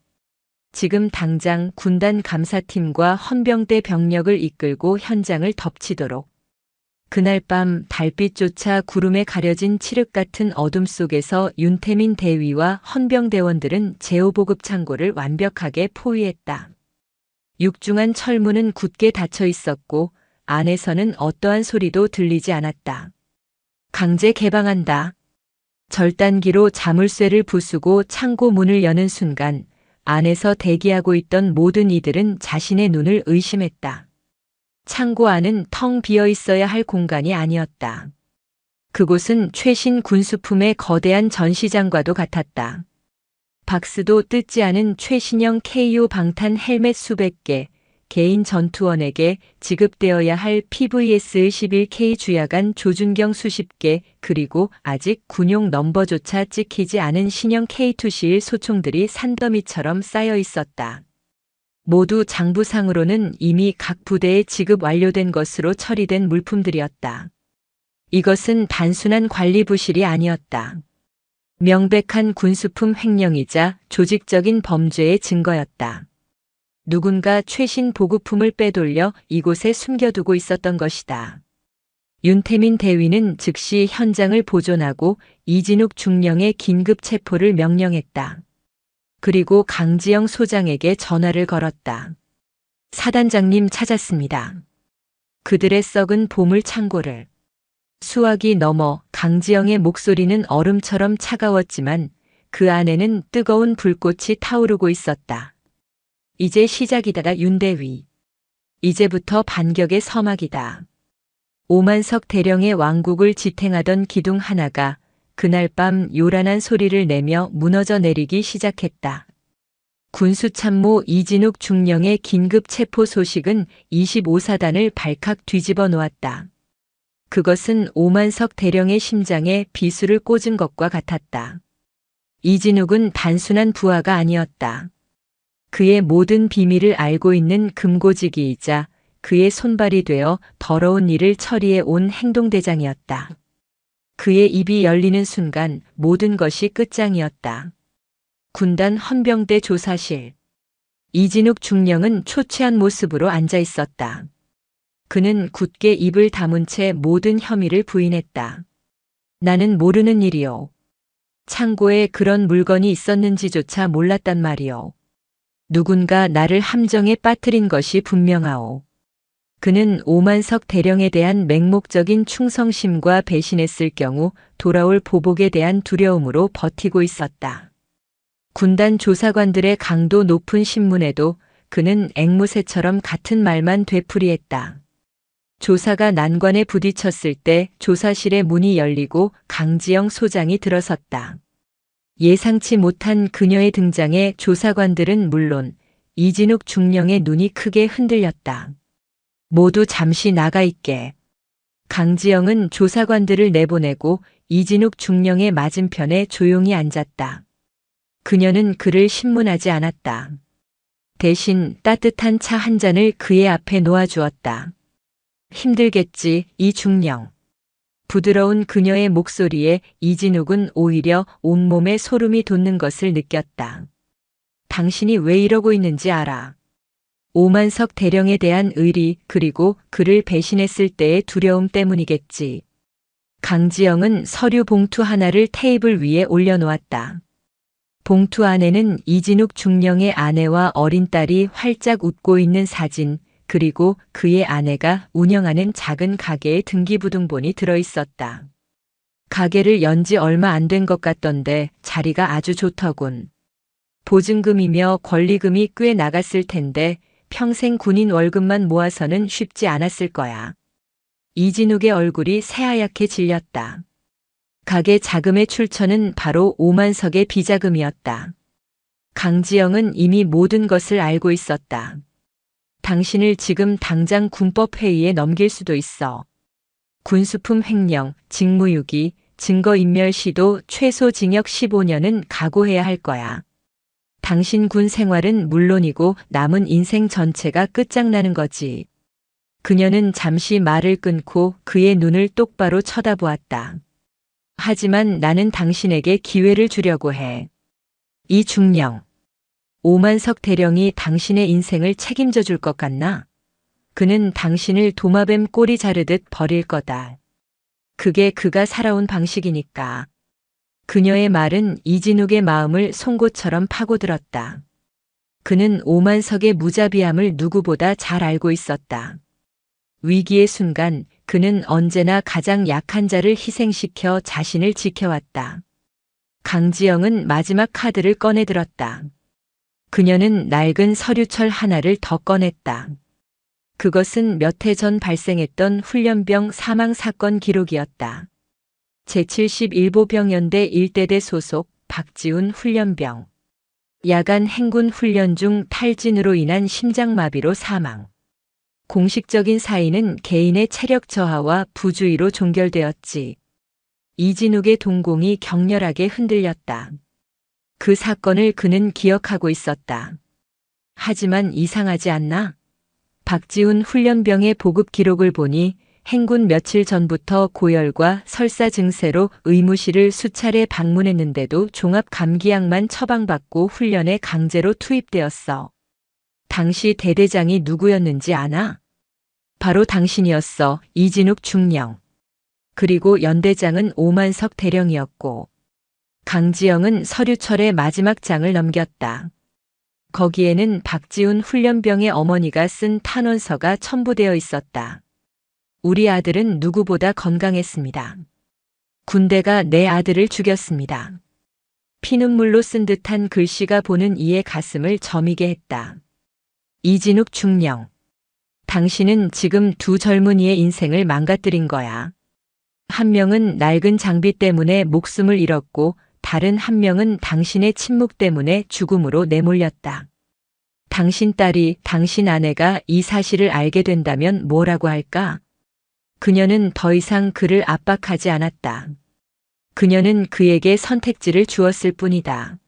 지금 당장 군단 감사팀과 헌병대 병력을 이끌고 현장을 덮치도록. 그날 밤 달빛조차 구름에 가려진 칠흑 같은 어둠 속에서 윤태민 대위와 헌병대원들은 제5보급 창고를 완벽하게 포위했다. 육중한 철문은 굳게 닫혀 있었고 안에서는 어떠한 소리도 들리지 않았다. 강제 개방한다. 절단기로 자물쇠를 부수고 창고 문을 여는 순간 안에서 대기하고 있던 모든 이들은 자신의 눈을 의심했다. 창고 안은 텅 비어 있어야 할 공간이 아니었다. 그곳은 최신 군수품의 거대한 전시장과도 같았다. 박스도 뜯지 않은 최신형 KO 방탄 헬멧 수백 개, 개인 전투원에게 지급되어야 할 PVS-11K 주야간 조준경 수십 개, 그리고 아직 군용 넘버조차 찍히지 않은 신형 K2C1 소총들이 산더미처럼 쌓여 있었다. 모두 장부상으로는 이미 각 부대에 지급 완료된 것으로 처리된 물품들이었다. 이것은 단순한 관리 부실이 아니었다. 명백한 군수품 횡령이자 조직적인 범죄의 증거였다. 누군가 최신 보급품을 빼돌려 이곳에 숨겨두고 있었던 것이다. 윤태민 대위는 즉시 현장을 보존하고 이진욱 중령의 긴급 체포를 명령했다. 그리고 강지영 소장에게 전화를 걸었다. 사단장님 찾았습니다. 그들의 썩은 보물 창고를. 수화기 넘어 강지영의 목소리는 얼음처럼 차가웠지만 그 안에는 뜨거운 불꽃이 타오르고 있었다. 이제 시작이다 윤대위. 이제부터 반격의 서막이다. 오만석 대령의 왕국을 지탱하던 기둥 하나가 그날 밤 요란한 소리를 내며 무너져 내리기 시작했다. 군수참모 이진욱 중령의 긴급 체포 소식은 25사단을 발칵 뒤집어 놓았다. 그것은 오만석 대령의 심장에 비수를 꽂은 것과 같았다. 이진욱은 단순한 부하가 아니었다. 그의 모든 비밀을 알고 있는 금고지기이자 그의 손발이 되어 더러운 일을 처리해 온 행동대장이었다. 그의 입이 열리는 순간 모든 것이 끝장이었다. 군단 헌병대 조사실. 이진욱 중령은 초췌한 모습으로 앉아 있었다. 그는 굳게 입을 다문 채 모든 혐의를 부인했다. 나는 모르는 일이요. 창고에 그런 물건이 있었는지조차 몰랐단 말이요. 누군가 나를 함정에 빠뜨린 것이 분명하오. 그는 오만석 대령에 대한 맹목적인 충성심과 배신했을 경우 돌아올 보복에 대한 두려움으로 버티고 있었다. 군단 조사관들의 강도 높은 신문에도 그는 앵무새처럼 같은 말만 되풀이했다. 조사가 난관에 부딪혔을 때 조사실의 문이 열리고 강지영 소장이 들어섰다. 예상치 못한 그녀의 등장에 조사관들은 물론 이진욱 중령의 눈이 크게 흔들렸다. 모두 잠시 나가 있게. 강지영은 조사관들을 내보내고 이진욱 중령의 맞은편에 조용히 앉았다. 그녀는 그를 신문하지 않았다. 대신 따뜻한 차 한 잔을 그의 앞에 놓아주었다. 힘들겠지, 이 중령. 부드러운 그녀의 목소리에 이진욱은 오히려 온몸에 소름이 돋는 것을 느꼈다. 당신이 왜 이러고 있는지 알아. 오만석 대령에 대한 의리 그리고 그를 배신했을 때의 두려움 때문이겠지. 강지영은 서류 봉투 하나를 테이블 위에 올려놓았다. 봉투 안에는 이진욱 중령의 아내와 어린 딸이 활짝 웃고 있는 사진, 그리고 그의 아내가 운영하는 작은 가게의 등기부등본이 들어있었다. 가게를 연 지 얼마 안 된 것 같던데 자리가 아주 좋더군. 보증금이며 권리금이 꽤 나갔을 텐데 평생 군인 월급만 모아서는 쉽지 않았을 거야. 이진욱의 얼굴이 새하얗게 질렸다. 가게 자금의 출처는 바로 오만석의 비자금이었다. 강지영은 이미 모든 것을 알고 있었다. 당신을 지금 당장 군법회의에 넘길 수도 있어. 군수품 횡령, 직무유기, 증거인멸 시도 최소 징역 15년은 각오해야 할 거야. 당신 군 생활은 물론이고 남은 인생 전체가 끝장나는 거지. 그녀는 잠시 말을 끊고 그의 눈을 똑바로 쳐다보았다. 하지만 나는 당신에게 기회를 주려고 해. 이중령. 오만석 대령이 당신의 인생을 책임져 줄 것 같나? 그는 당신을 도마뱀 꼬리 자르듯 버릴 거다. 그게 그가 살아온 방식이니까. 그녀의 말은 이진욱의 마음을 송곳처럼 파고들었다. 그는 오만석의 무자비함을 누구보다 잘 알고 있었다. 위기의 순간 그는 언제나 가장 약한 자를 희생시켜 자신을 지켜왔다. 강지영은 마지막 카드를 꺼내들었다. 그녀는 낡은 서류철 하나를 더 꺼냈다. 그것은 몇 해 전 발생했던 훈련병 사망 사건 기록이었다. 제71보병연대 1대대 소속 박지훈 훈련병. 야간 행군 훈련 중 탈진으로 인한 심장마비로 사망. 공식적인 사인은 개인의 체력 저하와 부주의로 종결되었지. 이진욱의 동공이 격렬하게 흔들렸다. 그 사건을 그는 기억하고 있었다. 하지만 이상하지 않나? 박지훈 훈련병의 보급 기록을 보니 행군 며칠 전부터 고열과 설사 증세로 의무실을 수차례 방문했는데도 종합 감기약만 처방받고 훈련에 강제로 투입되었어. 당시 대대장이 누구였는지 아나? 바로 당신이었어, 이진욱 중령. 그리고 연대장은 오만석 대령이었고, 강지영은 서류철의 마지막 장을 넘겼다. 거기에는 박지훈 훈련병의 어머니가 쓴 탄원서가 첨부되어 있었다. 우리 아들은 누구보다 건강했습니다. 군대가 내 아들을 죽였습니다. 피눈물로 쓴 듯한 글씨가 보는 이의 가슴을 저미게 했다. 이진욱 중령. 당신은 지금 두 젊은이의 인생을 망가뜨린 거야. 한 명은 낡은 장비 때문에 목숨을 잃었고 다른 한 명은 당신의 침묵 때문에 죽음으로 내몰렸다. 당신 딸이, 당신 아내가 이 사실을 알게 된다면 뭐라고 할까? 그녀는 더 이상 그를 압박하지 않았다. 그녀는 그에게 선택지를 주었을 뿐이다.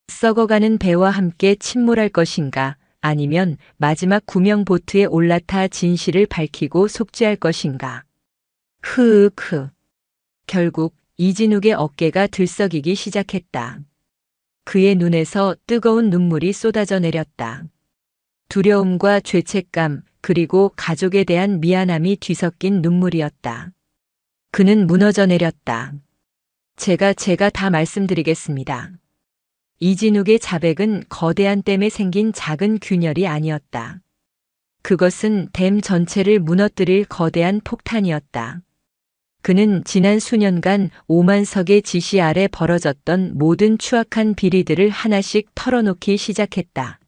썩어가는 배와 함께 침몰할 것인가, 아니면 마지막 구명 보트에 올라타 진실을 밝히고 속죄할 것인가. 흐흐. 결국 이진욱의 어깨가 들썩이기 시작했다. 그의 눈에서 뜨거운 눈물이 쏟아져 내렸다. 두려움과 죄책감, 그리고 가족에 대한 미안함이 뒤섞인 눈물이었다. 그는 무너져 내렸다. 제가 다 말씀드리겠습니다. 이진욱의 자백은 거대한 댐에 생긴 작은 균열이 아니었다. 그것은 댐 전체를 무너뜨릴 거대한 폭탄이었다. 그는 지난 수년간 오만석의 지시 아래 벌어졌던 모든 추악한 비리들을 하나씩 털어놓기 시작했다.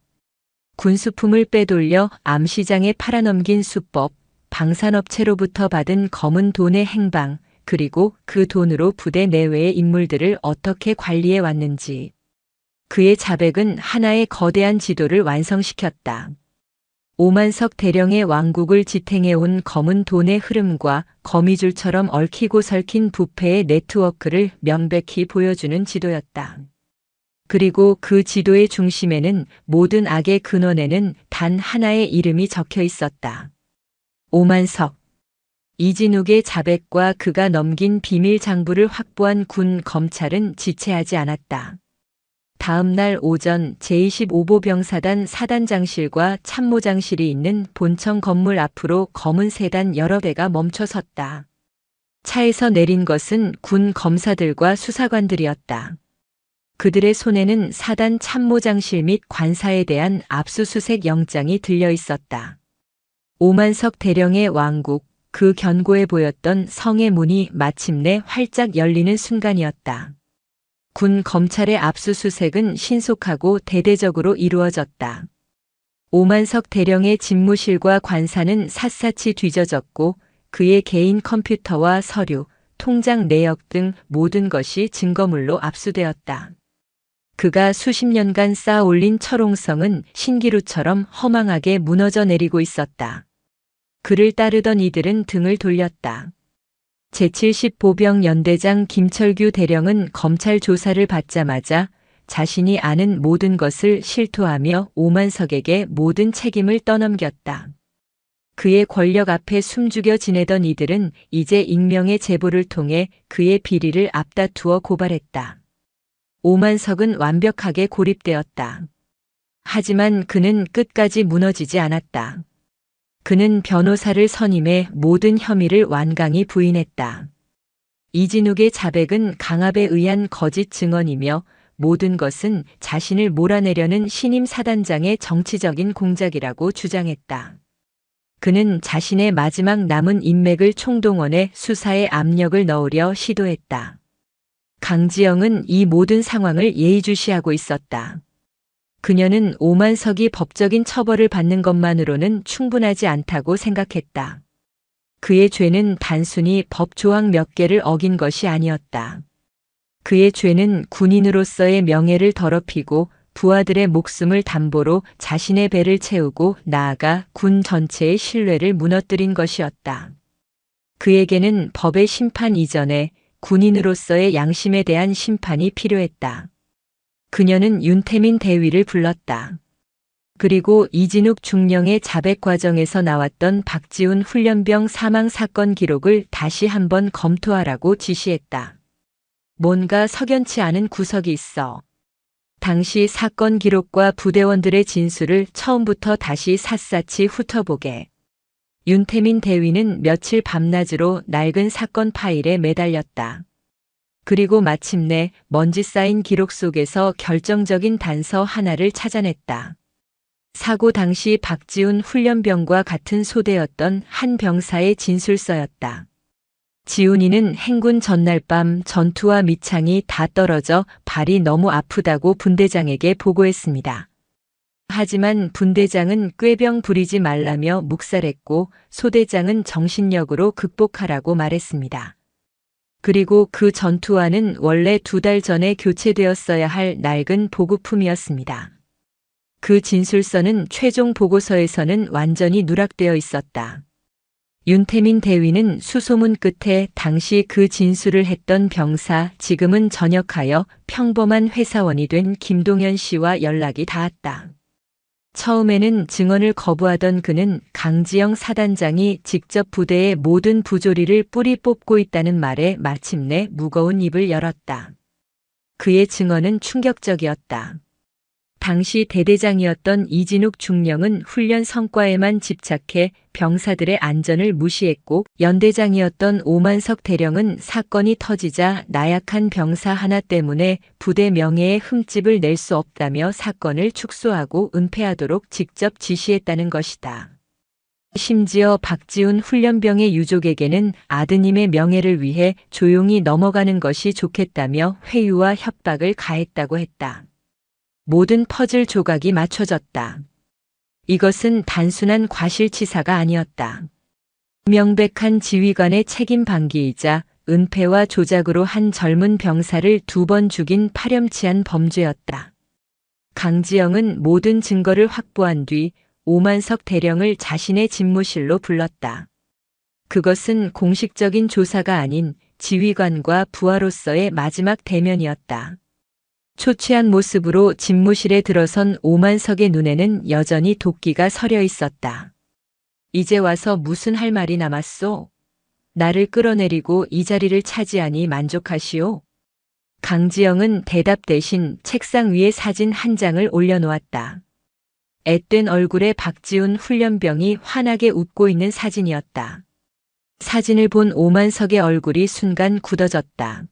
군수품을 빼돌려 암시장에 팔아넘긴 수법, 방산업체로부터 받은 검은 돈의 행방, 그리고 그 돈으로 부대 내외의 인물들을 어떻게 관리해 왔는지. 그의 자백은 하나의 거대한 지도를 완성시켰다. 오만석 대령의 왕국을 지탱해온 검은 돈의 흐름과 거미줄처럼 얽히고 설킨 부패의 네트워크를 명백히 보여주는 지도였다. 그리고 그 지도의 중심에는 모든 악의 근원에는 단 하나의 이름이 적혀 있었다. 오만석. 이진욱의 자백과 그가 넘긴 비밀 장부를 확보한 군 검찰은 지체하지 않았다. 다음 날 오전 제25보병사단 사단장실과 참모장실이 있는 본청 건물 앞으로 검은 세단 여러 대가 멈춰 섰다. 차에서 내린 것은 군 검사들과 수사관들이었다. 그들의 손에는 사단 참모장실 및 관사에 대한 압수수색 영장이 들려 있었다. 오만석 대령의 왕국, 그 견고해 보였던 성의 문이 마침내 활짝 열리는 순간이었다. 군 검찰의 압수수색은 신속하고 대대적으로 이루어졌다. 오만석 대령의 집무실과 관사는 샅샅이 뒤져졌고 그의 개인 컴퓨터와 서류, 통장 내역 등 모든 것이 증거물로 압수되었다. 그가 수십 년간 쌓아 올린 철옹성은 신기루처럼 허망하게 무너져 내리고 있었다. 그를 따르던 이들은 등을 돌렸다. 제70 보병 연대장 김철규 대령은 검찰 조사를 받자마자 자신이 아는 모든 것을 실토하며 오만석에게 모든 책임을 떠넘겼다. 그의 권력 앞에 숨죽여 지내던 이들은 이제 익명의 제보를 통해 그의 비리를 앞다투어 고발했다. 오만석은 완벽하게 고립되었다. 하지만 그는 끝까지 무너지지 않았다. 그는 변호사를 선임해 모든 혐의를 완강히 부인했다. 이진욱의 자백은 강압에 의한 거짓 증언이며 모든 것은 자신을 몰아내려는 신임 사단장의 정치적인 공작이라고 주장했다. 그는 자신의 마지막 남은 인맥을 총동원해 수사에 압력을 넣으려 시도했다. 강지영은 이 모든 상황을 예의주시하고 있었다. 그녀는 오만석이 법적인 처벌을 받는 것만으로는 충분하지 않다고 생각했다. 그의 죄는 단순히 법 조항 몇 개를 어긴 것이 아니었다. 그의 죄는 군인으로서의 명예를 더럽히고 부하들의 목숨을 담보로 자신의 배를 채우고 나아가 군 전체의 신뢰를 무너뜨린 것이었다. 그에게는 법의 심판 이전에 군인으로서의 양심에 대한 심판이 필요했다. 그녀는 윤태민 대위를 불렀다. 그리고 이진욱 중령의 자백 과정에서 나왔던 박지훈 훈련병 사망 사건 기록을 다시 한번 검토하라고 지시했다. 뭔가 석연치 않은 구석이 있어. 당시 사건 기록과 부대원들의 진술을 처음부터 다시 샅샅이 훑어보게. 윤태민 대위는 며칠 밤낮으로 낡은 사건 파일에 매달렸다. 그리고 마침내 먼지 쌓인 기록 속에서 결정적인 단서 하나를 찾아냈다. 사고 당시 박지훈 훈련병과 같은 소대였던 한 병사의 진술서였다. 지훈이는 행군 전날 밤 전투와 밑창이 다 떨어져 발이 너무 아프다고 분대장에게 보고했습니다. 하지만 분대장은 꾀병 부리지 말라며 묵살했고 소대장은 정신력으로 극복하라고 말했습니다. 그리고 그 전투화는 원래 2달 전에 교체되었어야 할 낡은 보급품이었습니다. 그 진술서는 최종 보고서에서는 완전히 누락되어 있었다. 윤태민 대위는 수소문 끝에 당시 그 진술을 했던 병사, 지금은 전역하여 평범한 회사원이 된 김동현 씨와 연락이 닿았다. 처음에는 증언을 거부하던 그는 강지영 사단장이 직접 부대의 모든 부조리를 뿌리 뽑고 있다는 말에 마침내 무거운 입을 열었다. 그의 증언은 충격적이었다. 당시 대대장이었던 이진욱 중령은 훈련 성과에만 집착해 병사들의 안전을 무시했고 연대장이었던 오만석 대령은 사건이 터지자 나약한 병사 하나 때문에 부대 명예에 흠집을 낼 수 없다며 사건을 축소하고 은폐하도록 직접 지시했다는 것이다. 심지어 박지훈 훈련병의 유족에게는 아드님의 명예를 위해 조용히 넘어가는 것이 좋겠다며 회유와 협박을 가했다고 했다. 모든 퍼즐 조각이 맞춰졌다. 이것은 단순한 과실치사가 아니었다. 명백한 지휘관의 책임 방기이자 은폐와 조작으로 한 젊은 병사를 2번 죽인 파렴치한 범죄였다. 강지영은 모든 증거를 확보한 뒤 오만석 대령을 자신의 집무실로 불렀다. 그것은 공식적인 조사가 아닌 지휘관과 부하로서의 마지막 대면이었다. 초췌한 모습으로 집무실에 들어선 오만석의 눈에는 여전히 도끼가 서려 있었다. 이제 와서 무슨 할 말이 남았소? 나를 끌어내리고 이 자리를 차지하니 만족하시오? 강지영은 대답 대신 책상 위에 사진 한 장을 올려놓았다. 앳된 얼굴에 박지훈 훈련병이 환하게 웃고 있는 사진이었다. 사진을 본 오만석의 얼굴이 순간 굳어졌다.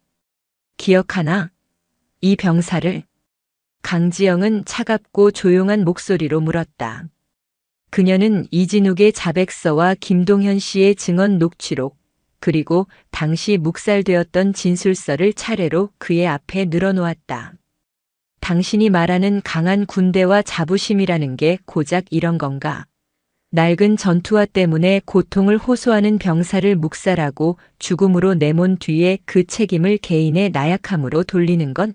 기억하나? 이 병사를? 강지영은 차갑고 조용한 목소리로 물었다. 그녀는 이진욱의 자백서와 김동현 씨의 증언 녹취록, 그리고 당시 묵살되었던 진술서를 차례로 그의 앞에 늘어놓았다. 당신이 말하는 강한 군대와 자부심이라는 게 고작 이런 건가? 낡은 전투화 때문에 고통을 호소하는 병사를 묵살하고 죽음으로 내몬 뒤에 그 책임을 개인의 나약함으로 돌리는 건?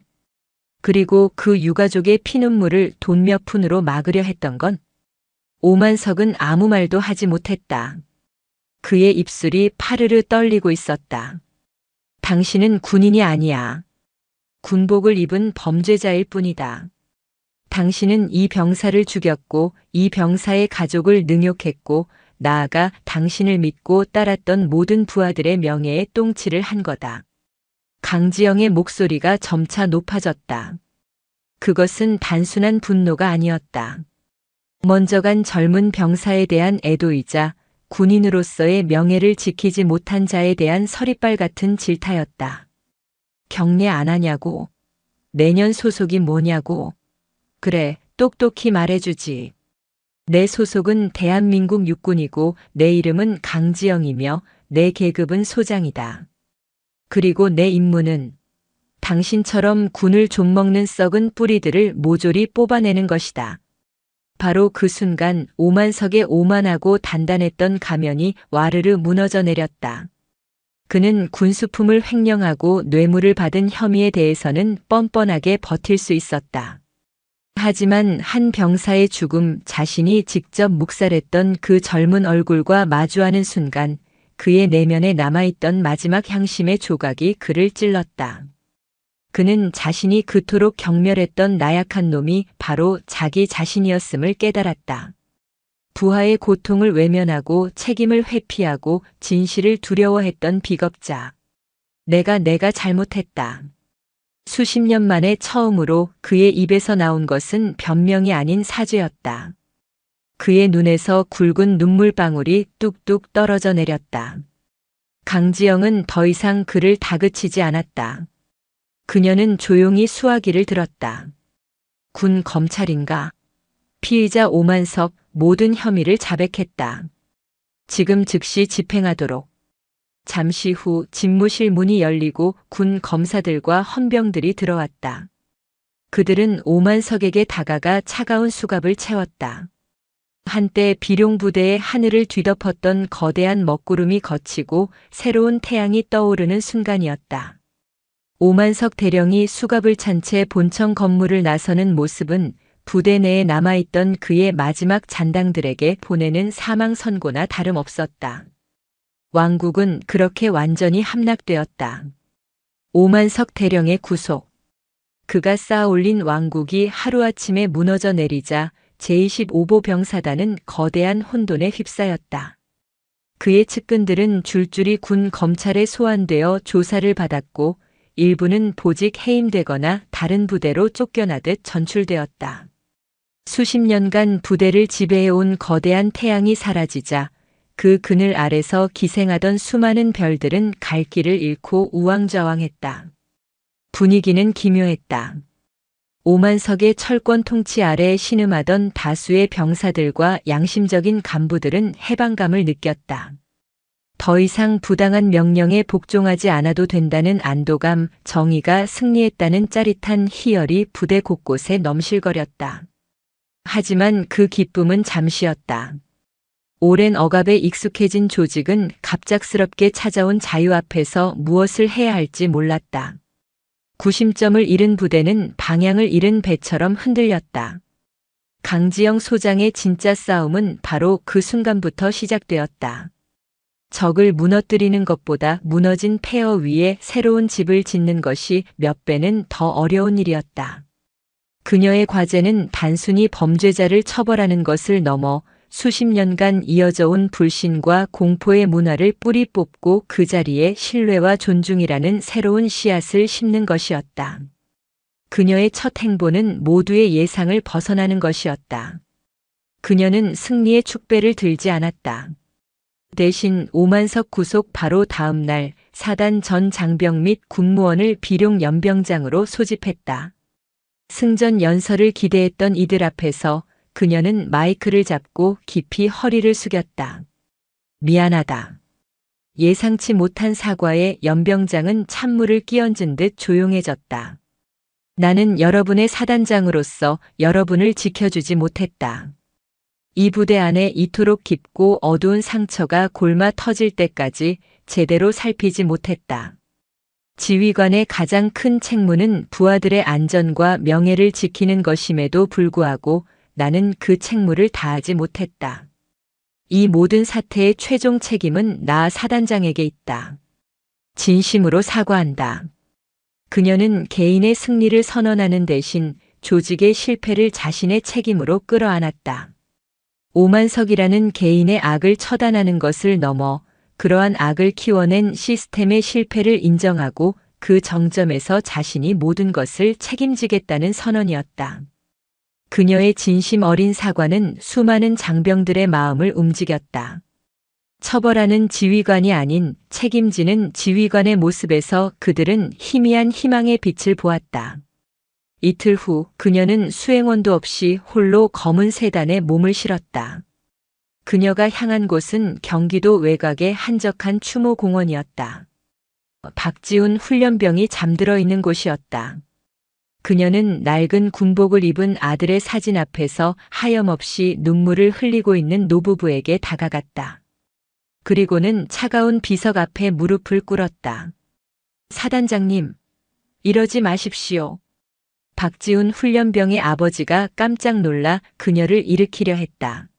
그리고 그 유가족의 피눈물을 돈 몇 푼으로 막으려 했던 건 오만석은 아무 말도 하지 못했다. 그의 입술이 파르르 떨리고 있었다. 당신은 군인이 아니야. 군복을 입은 범죄자일 뿐이다. 당신은 이 병사를 죽였고 이 병사의 가족을 능욕했고 나아가 당신을 믿고 따랐던 모든 부하들의 명예에 똥칠을 한 거다. 강지영의 목소리가 점차 높아졌다. 그것은 단순한 분노가 아니었다. 먼저 간 젊은 병사에 대한 애도이자 군인으로서의 명예를 지키지 못한 자에 대한 서리빨 같은 질타였다. 경례 안 하냐고. 내년 소속이 뭐냐고. 그래, 똑똑히 말해주지. 내 소속은 대한민국 육군이고 내 이름은 강지영이며 내 계급은 소장이다. 그리고 내 임무는 당신처럼 군을 좀먹는 썩은 뿌리들을 모조리 뽑아내는 것이다. 바로 그 순간 오만석의 오만하고 단단했던 가면이 와르르 무너져 내렸다. 그는 군수품을 횡령하고 뇌물을 받은 혐의에 대해서는 뻔뻔하게 버틸 수 있었다. 하지만 한 병사의 죽음, 자신이 직접 묵살했던 그 젊은 얼굴과 마주하는 순간 그의 내면에 남아있던 마지막 향심의 조각이 그를 찔렀다. 그는 자신이 그토록 경멸했던 나약한 놈이 바로 자기 자신이었음을 깨달았다. 부하의 고통을 외면하고 책임을 회피하고 진실을 두려워했던 비겁자. 내가 잘못했다. 수십 년 만에 처음으로 그의 입에서 나온 것은 변명이 아닌 사죄였다. 그의 눈에서 굵은 눈물방울이 뚝뚝 떨어져 내렸다. 강지영은 더 이상 그를 다그치지 않았다. 그녀는 조용히 수화기를 들었다. 군 검찰인가? 피의자 오만석 모든 혐의를 자백했다. 지금 즉시 집행하도록. 잠시 후 집무실 문이 열리고 군 검사들과 헌병들이 들어왔다. 그들은 오만석에게 다가가 차가운 수갑을 채웠다. 한때 비룡부대의 하늘을 뒤덮었던 거대한 먹구름이 걷히고 새로운 태양이 떠오르는 순간이었다. 오만석 대령이 수갑을 찬 채 본청 건물을 나서는 모습은 부대 내에 남아있던 그의 마지막 잔당들에게 보내는 사망 선고나 다름없었다. 왕국은 그렇게 완전히 함락되었다. 오만석 대령의 구속. 그가 쌓아올린 왕국이 하루아침에 무너져 내리자 제25보 병사단은 거대한 혼돈에 휩싸였다. 그의 측근들은 줄줄이 군 검찰에 소환되어 조사를 받았고 일부는 보직 해임되거나 다른 부대로 쫓겨나듯 전출되었다. 수십 년간 부대를 지배해온 거대한 태양이 사라지자 그 그늘 아래서 기생하던 수많은 별들은 갈 길을 잃고 우왕좌왕했다. 분위기는 기묘했다. 오만석의 철권 통치 아래 신음하던 다수의 병사들과 양심적인 간부들은 해방감을 느꼈다. 더 이상 부당한 명령에 복종하지 않아도 된다는 안도감, 정의가 승리했다는 짜릿한 희열이 부대 곳곳에 넘실거렸다. 하지만 그 기쁨은 잠시였다. 오랜 억압에 익숙해진 조직은 갑작스럽게 찾아온 자유 앞에서 무엇을 해야 할지 몰랐다. 구심점을 잃은 부대는 방향을 잃은 배처럼 흔들렸다. 강지영 소장의 진짜 싸움은 바로 그 순간부터 시작되었다. 적을 무너뜨리는 것보다 무너진 폐허 위에 새로운 집을 짓는 것이 몇 배는 더 어려운 일이었다. 그녀의 과제는 단순히 범죄자를 처벌하는 것을 넘어 수십 년간 이어져 온 불신과 공포의 문화를 뿌리 뽑고 그 자리에 신뢰와 존중이라는 새로운 씨앗을 심는 것이었다. 그녀의 첫 행보는 모두의 예상을 벗어나는 것이었다. 그녀는 승리의 축배를 들지 않았다. 대신 오만석 구속 바로 다음 날 사단 전 장병 및 군무원을 비룡 연병장으로 소집했다. 승전 연설을 기대했던 이들 앞에서 그녀는 마이크를 잡고 깊이 허리를 숙였다. 미안하다. 예상치 못한 사과에 연병장은 찬물을 끼얹은 듯 조용해졌다. 나는 여러분의 사단장으로서 여러분을 지켜주지 못했다. 이 부대 안에 이토록 깊고 어두운 상처가 골마 터질 때까지 제대로 살피지 못했다. 지휘관의 가장 큰 책무는 부하들의 안전과 명예를 지키는 것임에도 불구하고 나는 그 책무를 다하지 못했다. 이 모든 사태의 최종 책임은 나 사단장에게 있다. 진심으로 사과한다. 그녀는 개인의 승리를 선언하는 대신 조직의 실패를 자신의 책임으로 끌어안았다. 오만석이라는 개인의 악을 처단하는 것을 넘어 그러한 악을 키워낸 시스템의 실패를 인정하고 그 정점에서 자신이 모든 것을 책임지겠다는 선언이었다. 그녀의 진심 어린 사과는 수많은 장병들의 마음을 움직였다. 처벌하는 지휘관이 아닌 책임지는 지휘관의 모습에서 그들은 희미한 희망의 빛을 보았다. 이틀 후 그녀는 수행원도 없이 홀로 검은 세단에 몸을 실었다. 그녀가 향한 곳은 경기도 외곽의 한적한 추모공원이었다. 박지훈 훈련병이 잠들어 있는 곳이었다. 그녀는 낡은 군복을 입은 아들의 사진 앞에서 하염없이 눈물을 흘리고 있는 노부부에게 다가갔다. 그리고는 차가운 비석 앞에 무릎을 꿇었다. 사단장님, 이러지 마십시오. 박지훈 훈련병의 아버지가 깜짝 놀라 그녀를 일으키려 했다.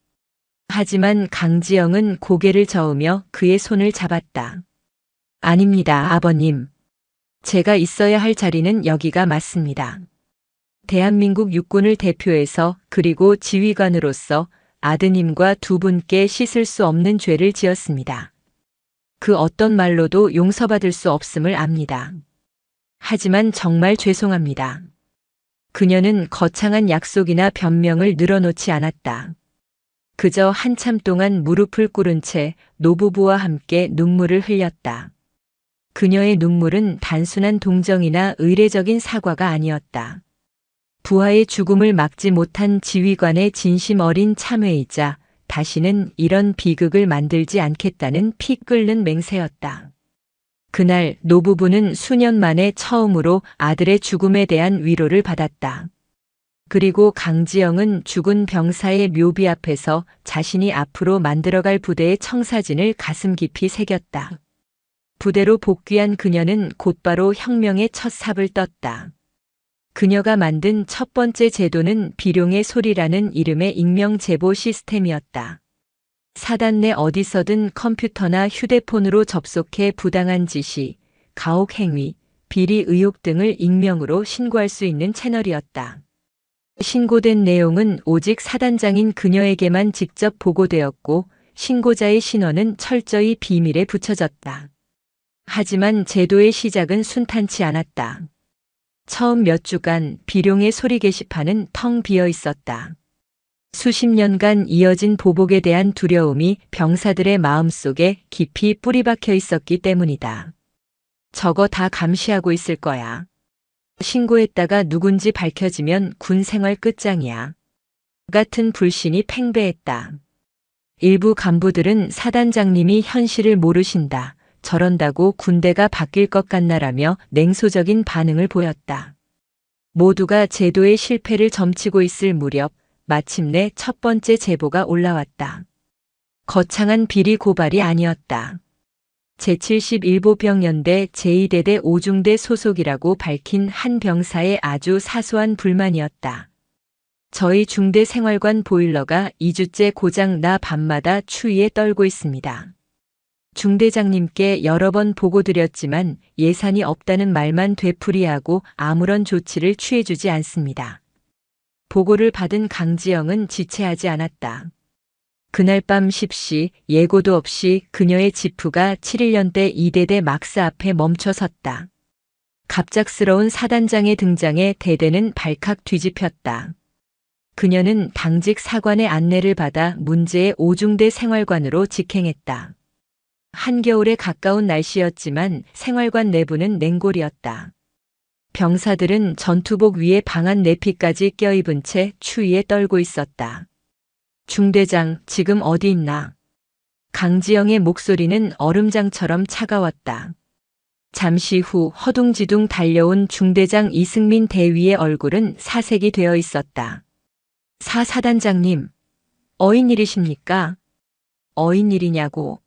하지만 강지영은 고개를 저으며 그의 손을 잡았다. 아닙니다, 아버님. 제가 있어야 할 자리는 여기가 맞습니다. 대한민국 육군을 대표해서 그리고 지휘관으로서 아드님과 두 분께 씻을 수 없는 죄를 지었습니다. 그 어떤 말로도 용서받을 수 없음을 압니다. 하지만 정말 죄송합니다. 그녀는 거창한 약속이나 변명을 늘어놓지 않았다. 그저 한참 동안 무릎을 꿇은 채 노부부와 함께 눈물을 흘렸다. 그녀의 눈물은 단순한 동정이나 의례적인 사과가 아니었다. 부하의 죽음을 막지 못한 지휘관의 진심 어린 참회이자 다시는 이런 비극을 만들지 않겠다는 피 끓는 맹세였다. 그날 노부부는 수년 만에 처음으로 아들의 죽음에 대한 위로를 받았다. 그리고 강지영은 죽은 병사의 묘비 앞에서 자신이 앞으로 만들어갈 부대의 청사진을 가슴 깊이 새겼다. 부대로 복귀한 그녀는 곧바로 혁명의 첫 삽을 떴다. 그녀가 만든 첫 번째 제도는 비룡의 소리라는 이름의 익명 제보 시스템이었다. 사단 내 어디서든 컴퓨터나 휴대폰으로 접속해 부당한 지시, 가혹 행위, 비리 의혹 등을 익명으로 신고할 수 있는 채널이었다. 신고된 내용은 오직 사단장인 그녀에게만 직접 보고되었고 신고자의 신원은 철저히 비밀에 붙여졌다. 하지만 제도의 시작은 순탄치 않았다. 처음 몇 주간 비룡의 소리 게시판은 텅 비어 있었다. 수십 년간 이어진 보복에 대한 두려움이 병사들의 마음속에 깊이 뿌리박혀 있었기 때문이다. 저거 다 감시하고 있을 거야. 신고했다가 누군지 밝혀지면 군 생활 끝장이야. 같은 불신이 팽배했다. 일부 간부들은 사단장님이 현실을 모르신다. 저런다고 군대가 바뀔 것 같나라며 냉소적인 반응을 보였다. 모두가 제도의 실패를 점치고 있을 무렵 마침내 첫 번째 제보가 올라왔다. 거창한 비리 고발이 아니었다. 제71보병연대 제2대대 5중대 소속이라고 밝힌 한 병사의 아주 사소한 불만이었다. 저희 중대 생활관 보일러가 2주째 고장 나 밤마다 추위에 떨고 있습니다. 중대장님께 여러 번 보고드렸지만 예산이 없다는 말만 되풀이하고 아무런 조치를 취해주지 않습니다. 보고를 받은 강지영은 지체하지 않았다. 그날 밤 10시 예고도 없이 그녀의 지프가 7.1년대 2대대 막스 앞에 멈춰 섰다. 갑작스러운 사단장의 등장에 대대는 발칵 뒤집혔다. 그녀는 당직 사관의 안내를 받아 문제의 5중대 생활관으로 직행했다. 한겨울에 가까운 날씨였지만 생활관 내부는 냉골이었다. 병사들은 전투복 위에 방한 내피까지 껴입은 채 추위에 떨고 있었다. 중대장, 지금 어디 있나? 강지영의 목소리는 얼음장처럼 차가웠다. 잠시 후 허둥지둥 달려온 중대장 이승민 대위의 얼굴은 사색이 되어 있었다. 사단장님, 어인일이십니까? 어인일이냐고.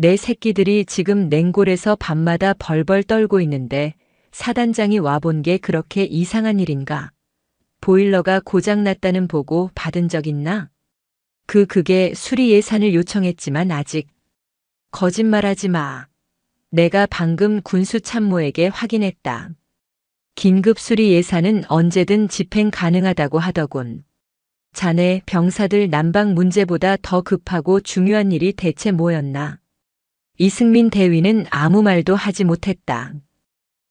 내 새끼들이 지금 냉골에서 밤마다 벌벌 떨고 있는데 사단장이 와본 게 그렇게 이상한 일인가? 보일러가 고장났다는 보고 받은 적 있나? 그게 수리 예산을 요청했지만 아직. 거짓말하지 마. 내가 방금 군수 참모에게 확인했다. 긴급 수리 예산은 언제든 집행 가능하다고 하더군. 자네 병사들 난방 문제보다 더 급하고 중요한 일이 대체 뭐였나? 이승민 대위는 아무 말도 하지 못했다.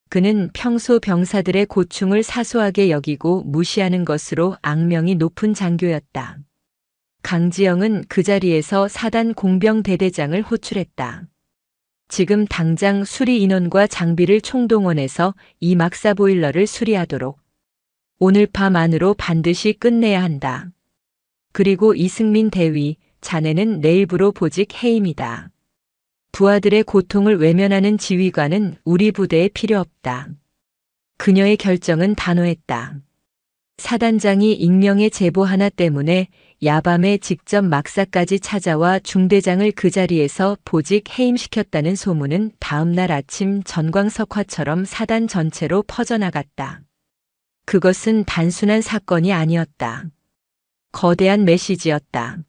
그는 평소 병사들의 고충을 사소하게 여기고 무시하는 것으로 악명이 높은 장교였다. 강지영은 그 자리에서 사단 공병대대장을 호출했다. 지금 당장 수리 인원과 장비를 총동원해서 이 막사 보일러를 수리하도록. 오늘 밤 안으로 반드시 끝내야 한다. 그리고 이승민 대위, 자네는 내일부로 보직 해임이다. 부하들의 고통을 외면하는 지휘관은 우리 부대에 필요 없다. 그녀의 결정은 단호했다. 사단장이 익명의 제보 하나 때문에 야밤에 직접 막사까지 찾아와 중대장을 그 자리에서 보직 해임시켰다는 소문은 다음 날 아침 전광석화처럼 사단 전체로 퍼져나갔다. 그것은 단순한 사건이 아니었다. 거대한 메시지였다.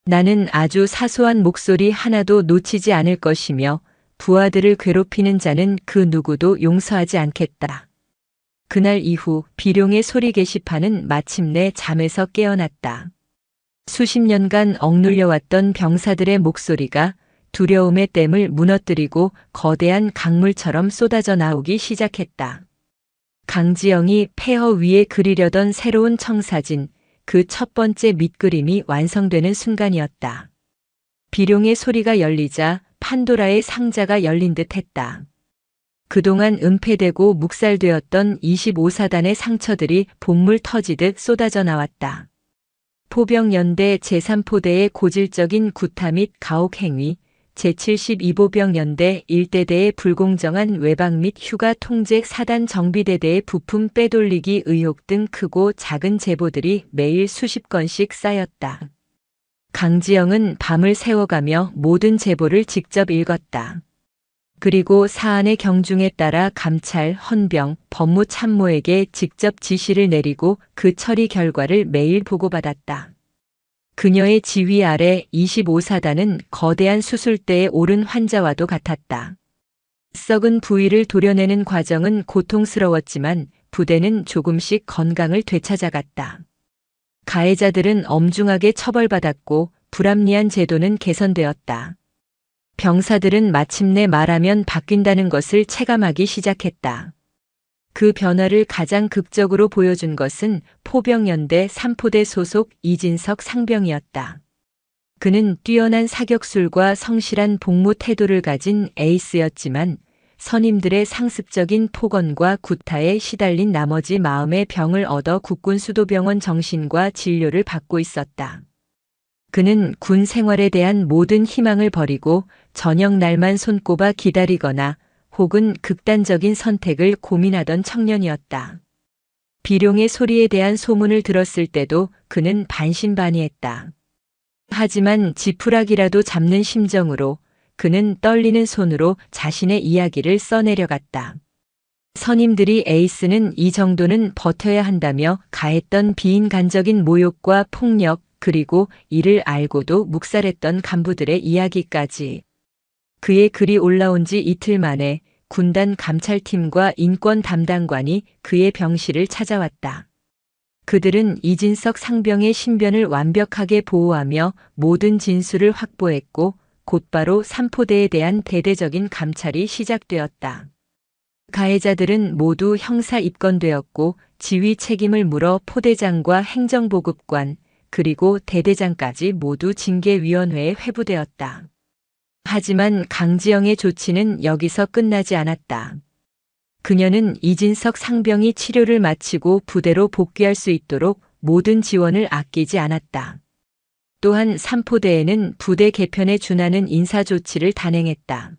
나는 아주 사소한 목소리 하나도 놓치지 않을 것이며 부하들을 괴롭히는 자는 그 누구도 용서하지 않겠다. 그날 이후 비룡의 소리 게시판은 마침내 잠에서 깨어났다. 수십 년간 억눌려왔던 병사들의 목소리가 두려움의 댐을 무너뜨리고 거대한 강물처럼 쏟아져 나오기 시작했다. 강지영이 폐허 위에 그리려던 새로운 청사진, 그 첫 번째 밑그림이 완성되는 순간이었다. 비룡의 소리가 열리자 판도라의 상자가 열린 듯 했다. 그동안 은폐되고 묵살되었던 25사단의 상처들이 본물 터지듯 쏟아져 나왔다. 포병연대 제3포대의 고질적인 구타 및 가혹 행위, 제72보병연대 1대대의 불공정한 외박 및 휴가 통제 사단 정비대대의 부품 빼돌리기 의혹 등 크고 작은 제보들이 매일 수십 건씩 쌓였다. 강지영은 밤을 새워가며 모든 제보를 직접 읽었다. 그리고 사안의 경중에 따라 감찰, 헌병, 법무참모에게 직접 지시를 내리고 그 처리 결과를 매일 보고받았다. 그녀의 지휘 아래 25사단은 거대한 수술대에 오른 환자와도 같았다. 썩은 부위를 도려내는 과정은 고통스러웠지만 부대는 조금씩 건강을 되찾아갔다. 가해자들은 엄중하게 처벌받았고 불합리한 제도는 개선되었다. 병사들은 마침내 말하면 바뀐다는 것을 체감하기 시작했다. 그 변화를 가장 극적으로 보여준 것은 포병연대 3포대 소속 이진석 상병이었다. 그는 뛰어난 사격술과 성실한 복무 태도를 가진 에이스였지만 선임들의 상습적인 폭언과 구타에 시달린 나머지 마음의 병을 얻어 국군수도병원 정신과 진료를 받고 있었다. 그는 군 생활에 대한 모든 희망을 버리고 저녁 날만 손꼽아 기다리거나 혹은 극단적인 선택을 고민하던 청년이었다. 비룡의 소리에 대한 소문을 들었을 때도 그는 반신반의했다. 하지만 지푸라기라도 잡는 심정으로 그는 떨리는 손으로 자신의 이야기를 써내려갔다. 선임들이 에이스는 이 정도는 버텨야 한다며 가했던 비인간적인 모욕과 폭력 그리고 이를 알고도 묵살했던 간부들의 이야기까지. 그의 글이 올라온 지 이틀 만에 군단 감찰팀과 인권 담당관이 그의 병실을 찾아왔다. 그들은 이진석 상병의 신변을 완벽하게 보호하며 모든 진술을 확보했고 곧바로 3포대에 대한 대대적인 감찰이 시작되었다. 가해자들은 모두 형사 입건되었고 지휘 책임을 물어 포대장과 행정보급관 그리고 대대장까지 모두 징계위원회에 회부되었다. 하지만 강지영의 조치는 여기서 끝나지 않았다. 그녀는 이진석 상병이 치료를 마치고 부대로 복귀할 수 있도록 모든 지원을 아끼지 않았다. 또한 3포대에는 부대 개편에 준하는 인사조치를 단행했다.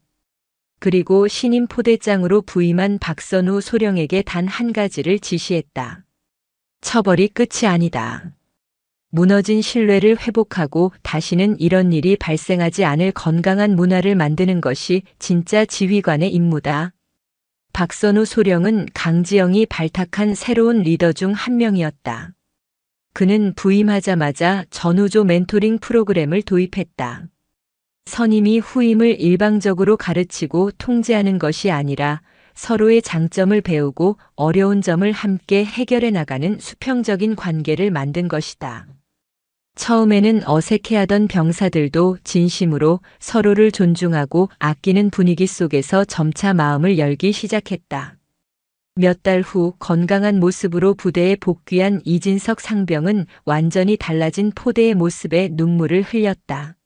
그리고 신임 포대장으로 부임한 박선우 소령에게 단 한 가지를 지시했다. 처벌이 끝이 아니다. 무너진 신뢰를 회복하고 다시는 이런 일이 발생하지 않을 건강한 문화를 만드는 것이 진짜 지휘관의 임무다. 박선우 소령은 강지영이 발탁한 새로운 리더 중 한 명이었다. 그는 부임하자마자 전우조 멘토링 프로그램을 도입했다. 선임이 후임을 일방적으로 가르치고 통제하는 것이 아니라 서로의 장점을 배우고 어려운 점을 함께 해결해 나가는 수평적인 관계를 만든 것이다. 처음에는 어색해하던 병사들도 진심으로 서로를 존중하고 아끼는 분위기 속에서 점차 마음을 열기 시작했다. 몇 달 후 건강한 모습으로 부대에 복귀한 이진석 상병은 완전히 달라진 포대의 모습에 눈물을 흘렸다.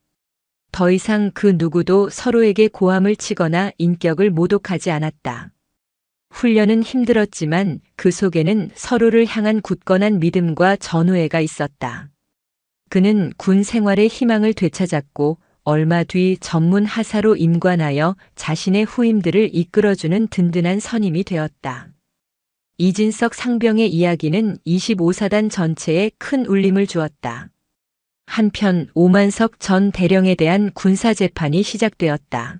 더 이상 그 누구도 서로에게 고함을 치거나 인격을 모독하지 않았다. 훈련은 힘들었지만 그 속에는 서로를 향한 굳건한 믿음과 전우애가 있었다. 그는 군 생활의 희망을 되찾았고 얼마 뒤 전문 하사로 임관하여 자신의 후임들을 이끌어주는 든든한 선임이 되었다. 이진석 상병의 이야기는 25사단 전체에 큰 울림을 주었다. 한편 오만석 전 대령에 대한 군사재판이 시작되었다.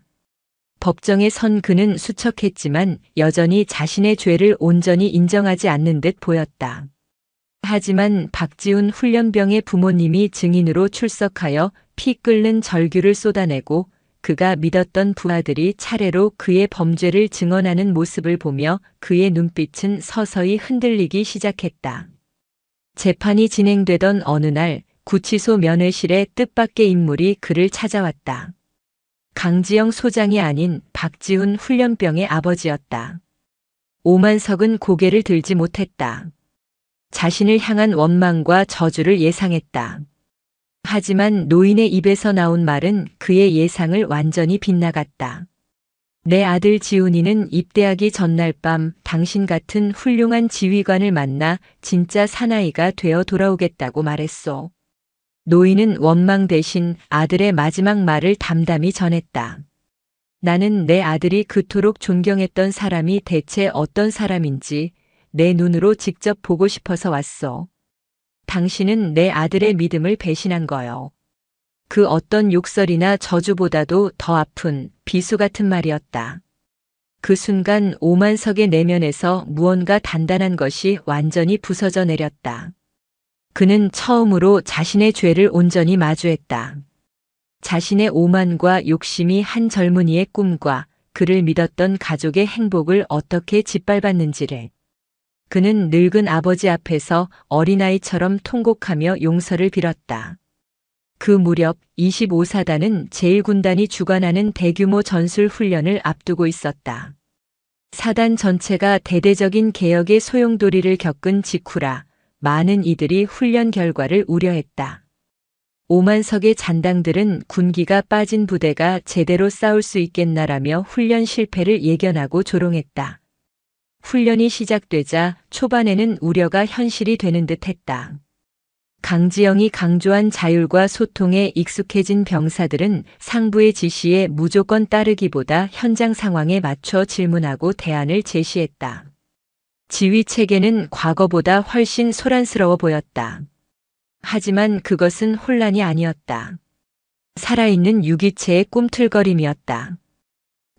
법정에 선 그는 수척했지만 여전히 자신의 죄를 온전히 인정하지 않는 듯 보였다. 하지만 박지훈 훈련병의 부모님이 증인으로 출석하여 피 끓는 절규를 쏟아내고 그가 믿었던 부하들이 차례로 그의 범죄를 증언하는 모습을 보며 그의 눈빛은 서서히 흔들리기 시작했다. 재판이 진행되던 어느 날 구치소 면회실에 뜻밖의 인물이 그를 찾아왔다. 강지영 소장이 아닌 박지훈 훈련병의 아버지였다. 오만석은 고개를 들지 못했다. 자신을 향한 원망과 저주를 예상했다. 하지만 노인의 입에서 나온 말은 그의 예상을 완전히 빗나갔다. 내 아들 지훈이는 입대하기 전날 밤 당신 같은 훌륭한 지휘관을 만나 진짜 사나이가 되어 돌아오겠다고 말했소. 노인은 원망 대신 아들의 마지막 말을 담담히 전했다. 나는 내 아들이 그토록 존경했던 사람이 대체 어떤 사람인지 내 눈으로 직접 보고 싶어서 왔어. 당신은 내 아들의 믿음을 배신한 거요. 그 어떤 욕설이나 저주보다도 더 아픈 비수 같은 말이었다. 그 순간 오만석의 내면에서 무언가 단단한 것이 완전히 부서져 내렸다. 그는 처음으로 자신의 죄를 온전히 마주했다. 자신의 오만과 욕심이 한 젊은이의 꿈과 그를 믿었던 가족의 행복을 어떻게 짓밟았는지를. 그는 늙은 아버지 앞에서 어린아이처럼 통곡하며 용서를 빌었다. 그 무렵 25사단은 제1군단이 주관하는 대규모 전술 훈련을 앞두고 있었다. 사단 전체가 대대적인 개혁의 소용돌이를 겪은 직후라 많은 이들이 훈련 결과를 우려했다. 오만석의 잔당들은 군기가 빠진 부대가 제대로 싸울 수 있겠나라며 훈련 실패를 예견하고 조롱했다. 훈련이 시작되자 초반에는 우려가 현실이 되는 듯 했다. 강지영이 강조한 자율과 소통에 익숙해진 병사들은 상부의 지시에 무조건 따르기보다 현장 상황에 맞춰 질문하고 대안을 제시했다. 지휘 체계는 과거보다 훨씬 소란스러워 보였다. 하지만 그것은 혼란이 아니었다. 살아있는 유기체의 꿈틀거림이었다.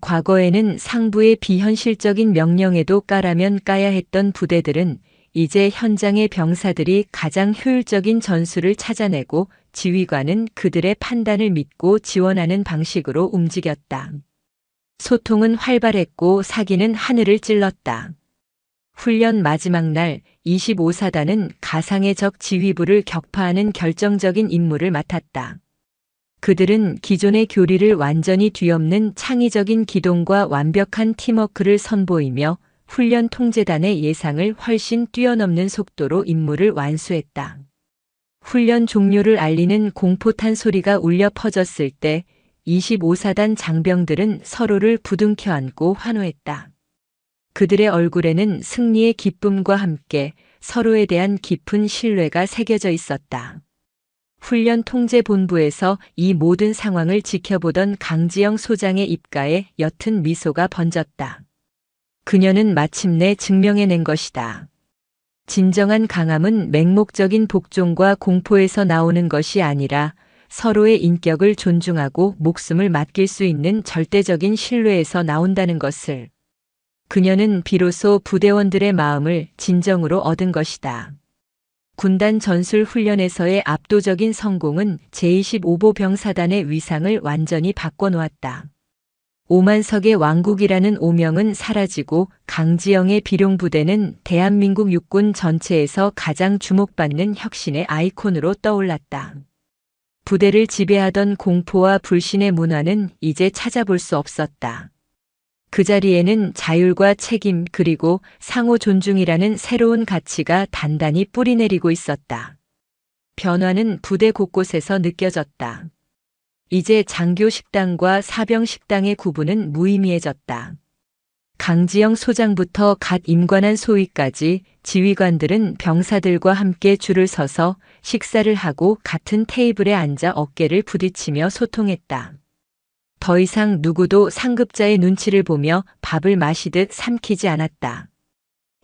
과거에는 상부의 비현실적인 명령에도 까라면 까야 했던 부대들은 이제 현장의 병사들이 가장 효율적인 전술을 찾아내고 지휘관은 그들의 판단을 믿고 지원하는 방식으로 움직였다. 소통은 활발했고 사기는 하늘을 찔렀다. 훈련 마지막 날 25사단은 가상의 적 지휘부를 격파하는 결정적인 임무를 맡았다. 그들은 기존의 교리를 완전히 뒤엎는 창의적인 기동과 완벽한 팀워크를 선보이며 훈련 통제단의 예상을 훨씬 뛰어넘는 속도로 임무를 완수했다. 훈련 종료를 알리는 공포탄 소리가 울려 퍼졌을 때 25사단 장병들은 서로를 부둥켜 안고 환호했다. 그들의 얼굴에는 승리의 기쁨과 함께 서로에 대한 깊은 신뢰가 새겨져 있었다. 훈련 통제본부에서 이 모든 상황을 지켜보던 강지영 소장의 입가에 옅은 미소가 번졌다. 그녀는 마침내 증명해낸 것이다. 진정한 강함은 맹목적인 복종과 공포에서 나오는 것이 아니라 서로의 인격을 존중하고 목숨을 맡길 수 있는 절대적인 신뢰에서 나온다는 것을. 그녀는 비로소 부대원들의 마음을 진정으로 얻은 것이다. 군단 전술 훈련에서의 압도적인 성공은 제25보 병사단의 위상을 완전히 바꿔놓았다. 오만석의 왕국이라는 오명은 사라지고 강지영의 비룡부대는 대한민국 육군 전체에서 가장 주목받는 혁신의 아이콘으로 떠올랐다. 부대를 지배하던 공포와 불신의 문화는 이제 찾아볼 수 없었다. 그 자리에는 자율과 책임 그리고 상호 존중이라는 새로운 가치가 단단히 뿌리내리고 있었다. 변화는 부대 곳곳에서 느껴졌다. 이제 장교 식당과 사병 식당의 구분은 무의미해졌다. 강지영 소장부터 갓 임관한 소위까지 지휘관들은 병사들과 함께 줄을 서서 식사를 하고 같은 테이블에 앉아 어깨를 부딪히며 소통했다. 더 이상 누구도 상급자의 눈치를 보며 밥을 마시듯 삼키지 않았다.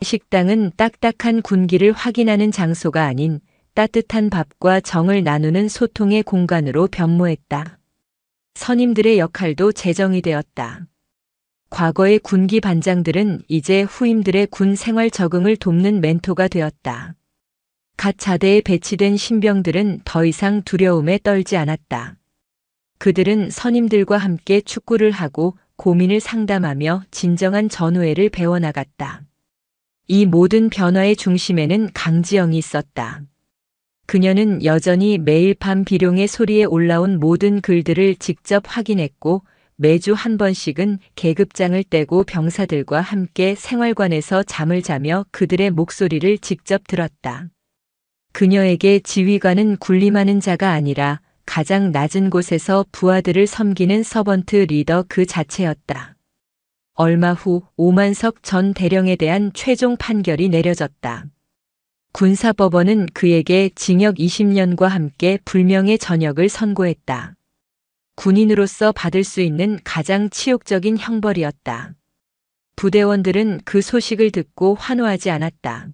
식당은 딱딱한 군기를 확인하는 장소가 아닌 따뜻한 밥과 정을 나누는 소통의 공간으로 변모했다. 선임들의 역할도 재정이 되었다. 과거의 군기 반장들은 이제 후임들의 군 생활 적응을 돕는 멘토가 되었다. 갓 자대에 배치된 신병들은 더 이상 두려움에 떨지 않았다. 그들은 선임들과 함께 축구를 하고 고민을 상담하며 진정한 전우회를 배워나갔다. 이 모든 변화의 중심에는 강지영이 있었다. 그녀는 여전히 매일 밤 비룡의 소리에 올라온 모든 글들을 직접 확인했고 매주 한 번씩은 계급장을 떼고 병사들과 함께 생활관에서 잠을 자며 그들의 목소리를 직접 들었다. 그녀에게 지휘관은 군림하는 자가 아니라 가장 낮은 곳에서 부하들을 섬기는 서번트 리더 그 자체였다. 얼마 후 오만석 전 대령에 대한 최종 판결이 내려졌다. 군사법원은 그에게 징역 20년과 함께 불명예 전역을 선고했다. 군인으로서 받을 수 있는 가장 치욕적인 형벌이었다. 부대원들은 그 소식을 듣고 환호하지 않았다.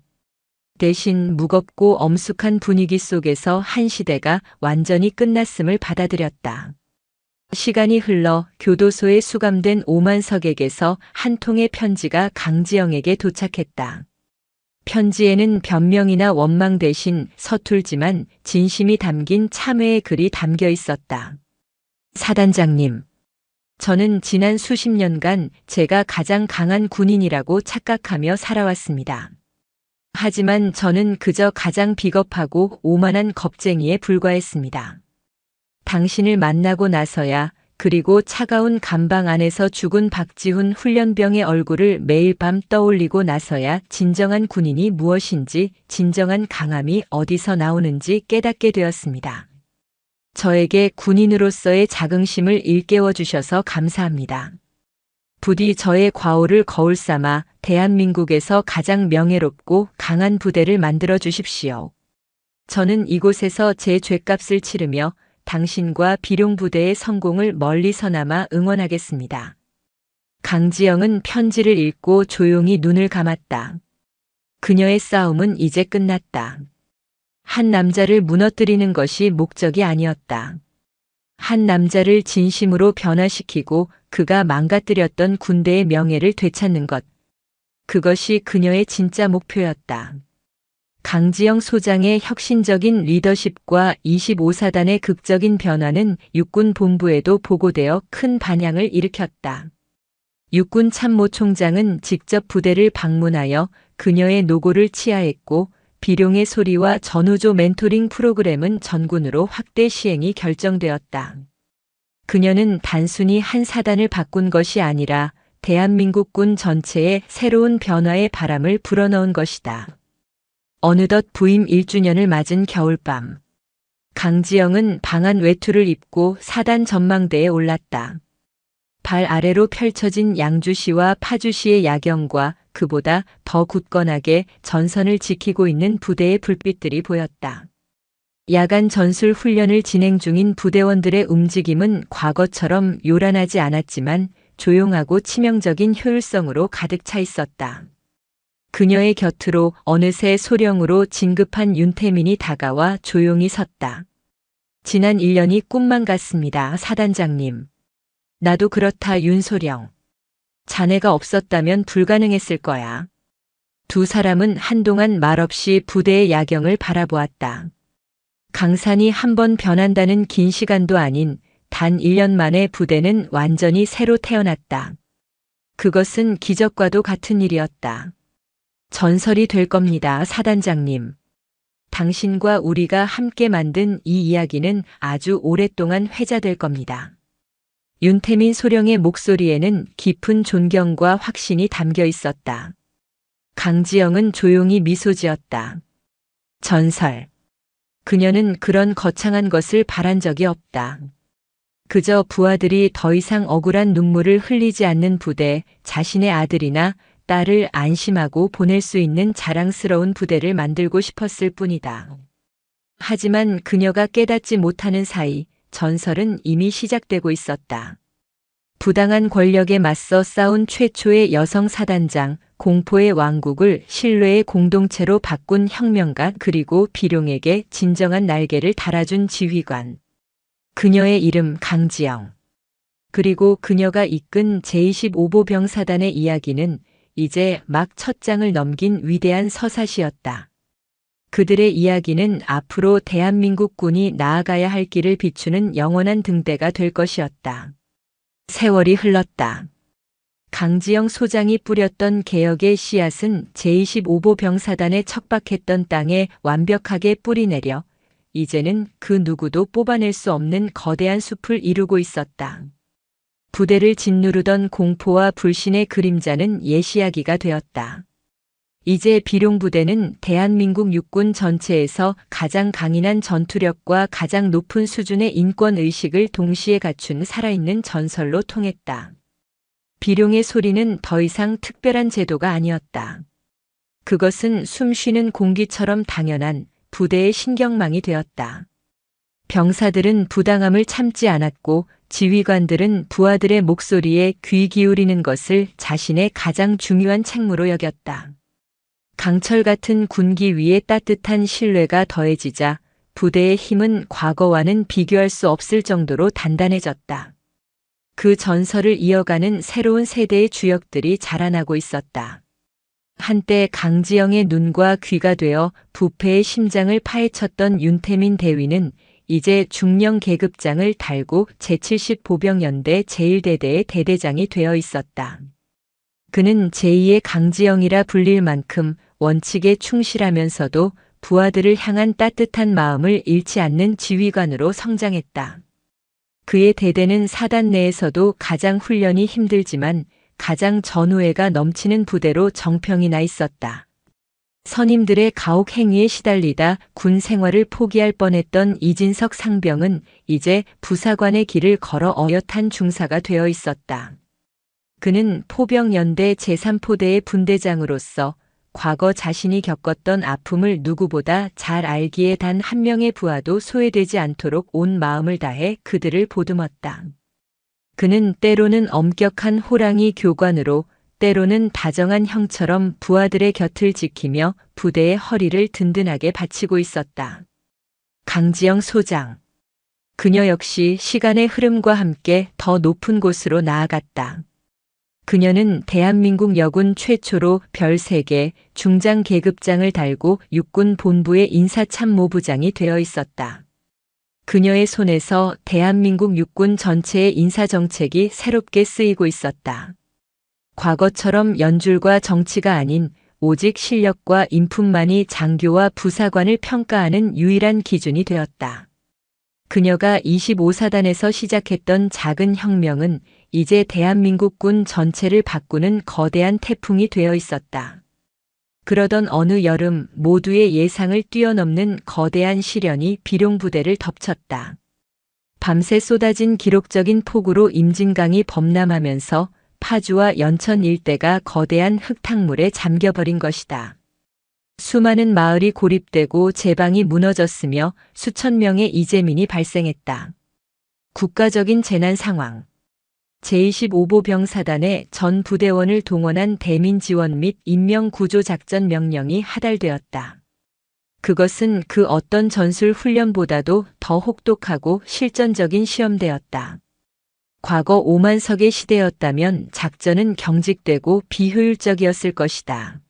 대신 무겁고 엄숙한 분위기 속에서 한 시대가 완전히 끝났음을 받아들였다. 시간이 흘러 교도소에 수감된 오만석에게서 한 통의 편지가 강지영에게 도착했다. 편지에는 변명이나 원망 대신 서툴지만 진심이 담긴 참회의 글이 담겨 있었다. 사단장님, 저는 지난 수십 년간 제가 가장 강한 군인이라고 착각하며 살아왔습니다. 하지만 저는 그저 가장 비겁하고 오만한 겁쟁이에 불과했습니다. 당신을 만나고 나서야 그리고 차가운 감방 안에서 죽은 박지훈 훈련병의 얼굴을 매일 밤 떠올리고 나서야 진정한 군인이 무엇인지 진정한 강함이 어디서 나오는지 깨닫게 되었습니다. 저에게 군인으로서의 자긍심을 일깨워 주셔서 감사합니다. 부디 저의 과오를 거울 삼아 대한민국에서 가장 명예롭고 강한 부대를 만들어 주십시오. 저는 이곳에서 제 죗값을 치르며 당신과 비룡부대의 성공을 멀리서나마 응원하겠습니다. 강지영은 편지를 읽고 조용히 눈을 감았다. 그녀의 싸움은 이제 끝났다. 한 남자를 무너뜨리는 것이 목적이 아니었다. 한 남자를 진심으로 변화시키고 그가 망가뜨렸던 군대의 명예를 되찾는 것. 그것이 그녀의 진짜 목표였다. 강지영 소장의 혁신적인 리더십과 25사단의 극적인 변화는 육군 본부에도 보고되어 큰 반향을 일으켰다. 육군 참모총장은 직접 부대를 방문하여 그녀의 노고를 치하했고 비룡의 소리와 전우조 멘토링 프로그램은 전군으로 확대 시행이 결정되었다. 그녀는 단순히 한 사단을 바꾼 것이 아니라 대한민국 군 전체에 새로운 변화의 바람을 불어넣은 것이다. 어느덧 부임 1주년을 맞은 겨울밤. 강지영은 방한 외투를 입고 사단 전망대에 올랐다. 발 아래로 펼쳐진 양주시와 파주시의 야경과 그보다 더 굳건하게 전선을 지키고 있는 부대의 불빛들이 보였다. 야간 전술 훈련을 진행 중인 부대원들의 움직임은 과거처럼 요란하지 않았지만 조용하고 치명적인 효율성으로 가득 차 있었다. 그녀의 곁으로 어느새 소령으로 진급한 윤태민이 다가와 조용히 섰다. 지난 1년이 꿈만 같습니다, 사단장님. 나도 그렇다, 윤소령. 자네가 없었다면 불가능했을 거야. 두 사람은 한동안 말없이 부대의 야경을 바라보았다. 강산이 한 번 변한다는 긴 시간도 아닌 단 1년 만에 부대는 완전히 새로 태어났다. 그것은 기적과도 같은 일이었다. 전설이 될 겁니다, 사단장님. 당신과 우리가 함께 만든 이 이야기는 아주 오랫동안 회자될 겁니다. 윤태민 소령의 목소리에는 깊은 존경과 확신이 담겨 있었다. 강지영은 조용히 미소 지었다. 전설. 그녀는 그런 거창한 것을 바란 적이 없다. 그저 부하들이 더 이상 억울한 눈물을 흘리지 않는 부대, 자신의 아들이나 딸을 안심하고 보낼 수 있는 자랑스러운 부대를 만들고 싶었을 뿐이다. 하지만 그녀가 깨닫지 못하는 사이 전설은 이미 시작되고 있었다. 부당한 권력에 맞서 싸운 최초의 여성 사단장, 공포의 왕국을 신뢰의 공동체로 바꾼 혁명가, 그리고 비룡에게 진정한 날개를 달아준 지휘관. 그녀의 이름 강지영. 그리고 그녀가 이끈 제25보 병사단의 이야기는 이제 막 첫 장을 넘긴 위대한 서사시였다. 그들의 이야기는 앞으로 대한민국 군이 나아가야 할 길을 비추는 영원한 등대가 될 것이었다. 세월이 흘렀다. 강지영 소장이 뿌렸던 개혁의 씨앗은 제25보 병사단에 척박했던 땅에 완벽하게 뿌리내려 이제는 그 누구도 뽑아낼 수 없는 거대한 숲을 이루고 있었다. 부대를 짓누르던 공포와 불신의 그림자는 예시하기가 되었다. 이제 비룡부대는 대한민국 육군 전체에서 가장 강인한 전투력과 가장 높은 수준의 인권의식을 동시에 갖춘 살아있는 전설로 통했다. 비룡의 소리는 더 이상 특별한 제도가 아니었다. 그것은 숨쉬는 공기처럼 당연한 부대의 신경망이 되었다. 병사들은 부당함을 참지 않았고 지휘관들은 부하들의 목소리에 귀 기울이는 것을 자신의 가장 중요한 책무로 여겼다. 강철 같은 군기 위에 따뜻한 신뢰가 더해지자 부대의 힘은 과거와는 비교할 수 없을 정도로 단단해졌다. 그 전설을 이어가는 새로운 세대의 주역들이 자라나고 있었다. 한때 강지영의 눈과 귀가 되어 부패의 심장을 파헤쳤던 윤태민 대위는 이제 중령 계급장을 달고 제70보병연대 제1대대의 대대장이 되어 있었다. 그는 제2의 강지영이라 불릴 만큼 원칙에 충실하면서도 부하들을 향한 따뜻한 마음을 잃지 않는 지휘관으로 성장했다. 그의 대대는 사단 내에서도 가장 훈련이 힘들지만 가장 전우애가 넘치는 부대로 정평이 나 있었다. 선임들의 가혹 행위에 시달리다 군 생활을 포기할 뻔했던 이진석 상병은 이제 부사관의 길을 걸어 어엿한 중사가 되어 있었다. 그는 포병연대 제3포대의 분대장으로서 과거 자신이 겪었던 아픔을 누구보다 잘 알기에 단 한 명의 부하도 소외되지 않도록 온 마음을 다해 그들을 보듬었다. 그는 때로는 엄격한 호랑이 교관으로 때로는 다정한 형처럼 부하들의 곁을 지키며 부대의 허리를 든든하게 받치고 있었다. 강지영 소장. 그녀 역시 시간의 흐름과 함께 더 높은 곳으로 나아갔다. 그녀는 대한민국 여군 최초로 별 3개 중장 계급장을 달고 육군 본부의 인사참모부장이 되어 있었다. 그녀의 손에서 대한민국 육군 전체의 인사정책이 새롭게 쓰이고 있었다. 과거처럼 연줄과 정치가 아닌 오직 실력과 인품만이 장교와 부사관을 평가하는 유일한 기준이 되었다. 그녀가 25사단에서 시작했던 작은 혁명은 이제 대한민국 군 전체를 바꾸는 거대한 태풍이 되어 있었다. 그러던 어느 여름 모두의 예상을 뛰어넘는 거대한 시련이 비룡부대를 덮쳤다. 밤새 쏟아진 기록적인 폭우로 임진강이 범람하면서 파주와 연천 일대가 거대한 흙탕물에 잠겨버린 것이다. 수많은 마을이 고립되고 제방이 무너졌으며 수천 명의 이재민이 발생했다. 국가적인 재난 상황. 제25보 병사단의 전 부대원을 동원한 대민 지원 및 인명 구조 작전 명령이 하달되었다. 그것은 그 어떤 전술 훈련보다도 더 혹독하고 실전적인 시험대였다. 과거 오만석의 시대였다면 작전은 경직되고 비효율적이었을 것이다.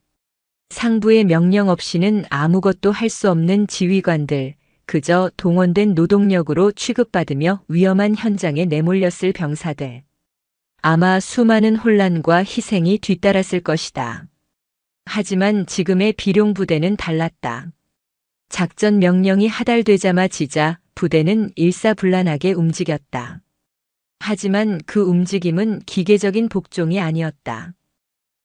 상부의 명령 없이는 아무것도 할 수 없는 지휘관들, 그저 동원된 노동력으로 취급받으며 위험한 현장에 내몰렸을 병사들. 아마 수많은 혼란과 희생이 뒤따랐을 것이다. 하지만 지금의 비룡부대는 달랐다. 작전 명령이 하달되자마지자 부대는 일사불란하게 움직였다. 하지만 그 움직임은 기계적인 복종이 아니었다.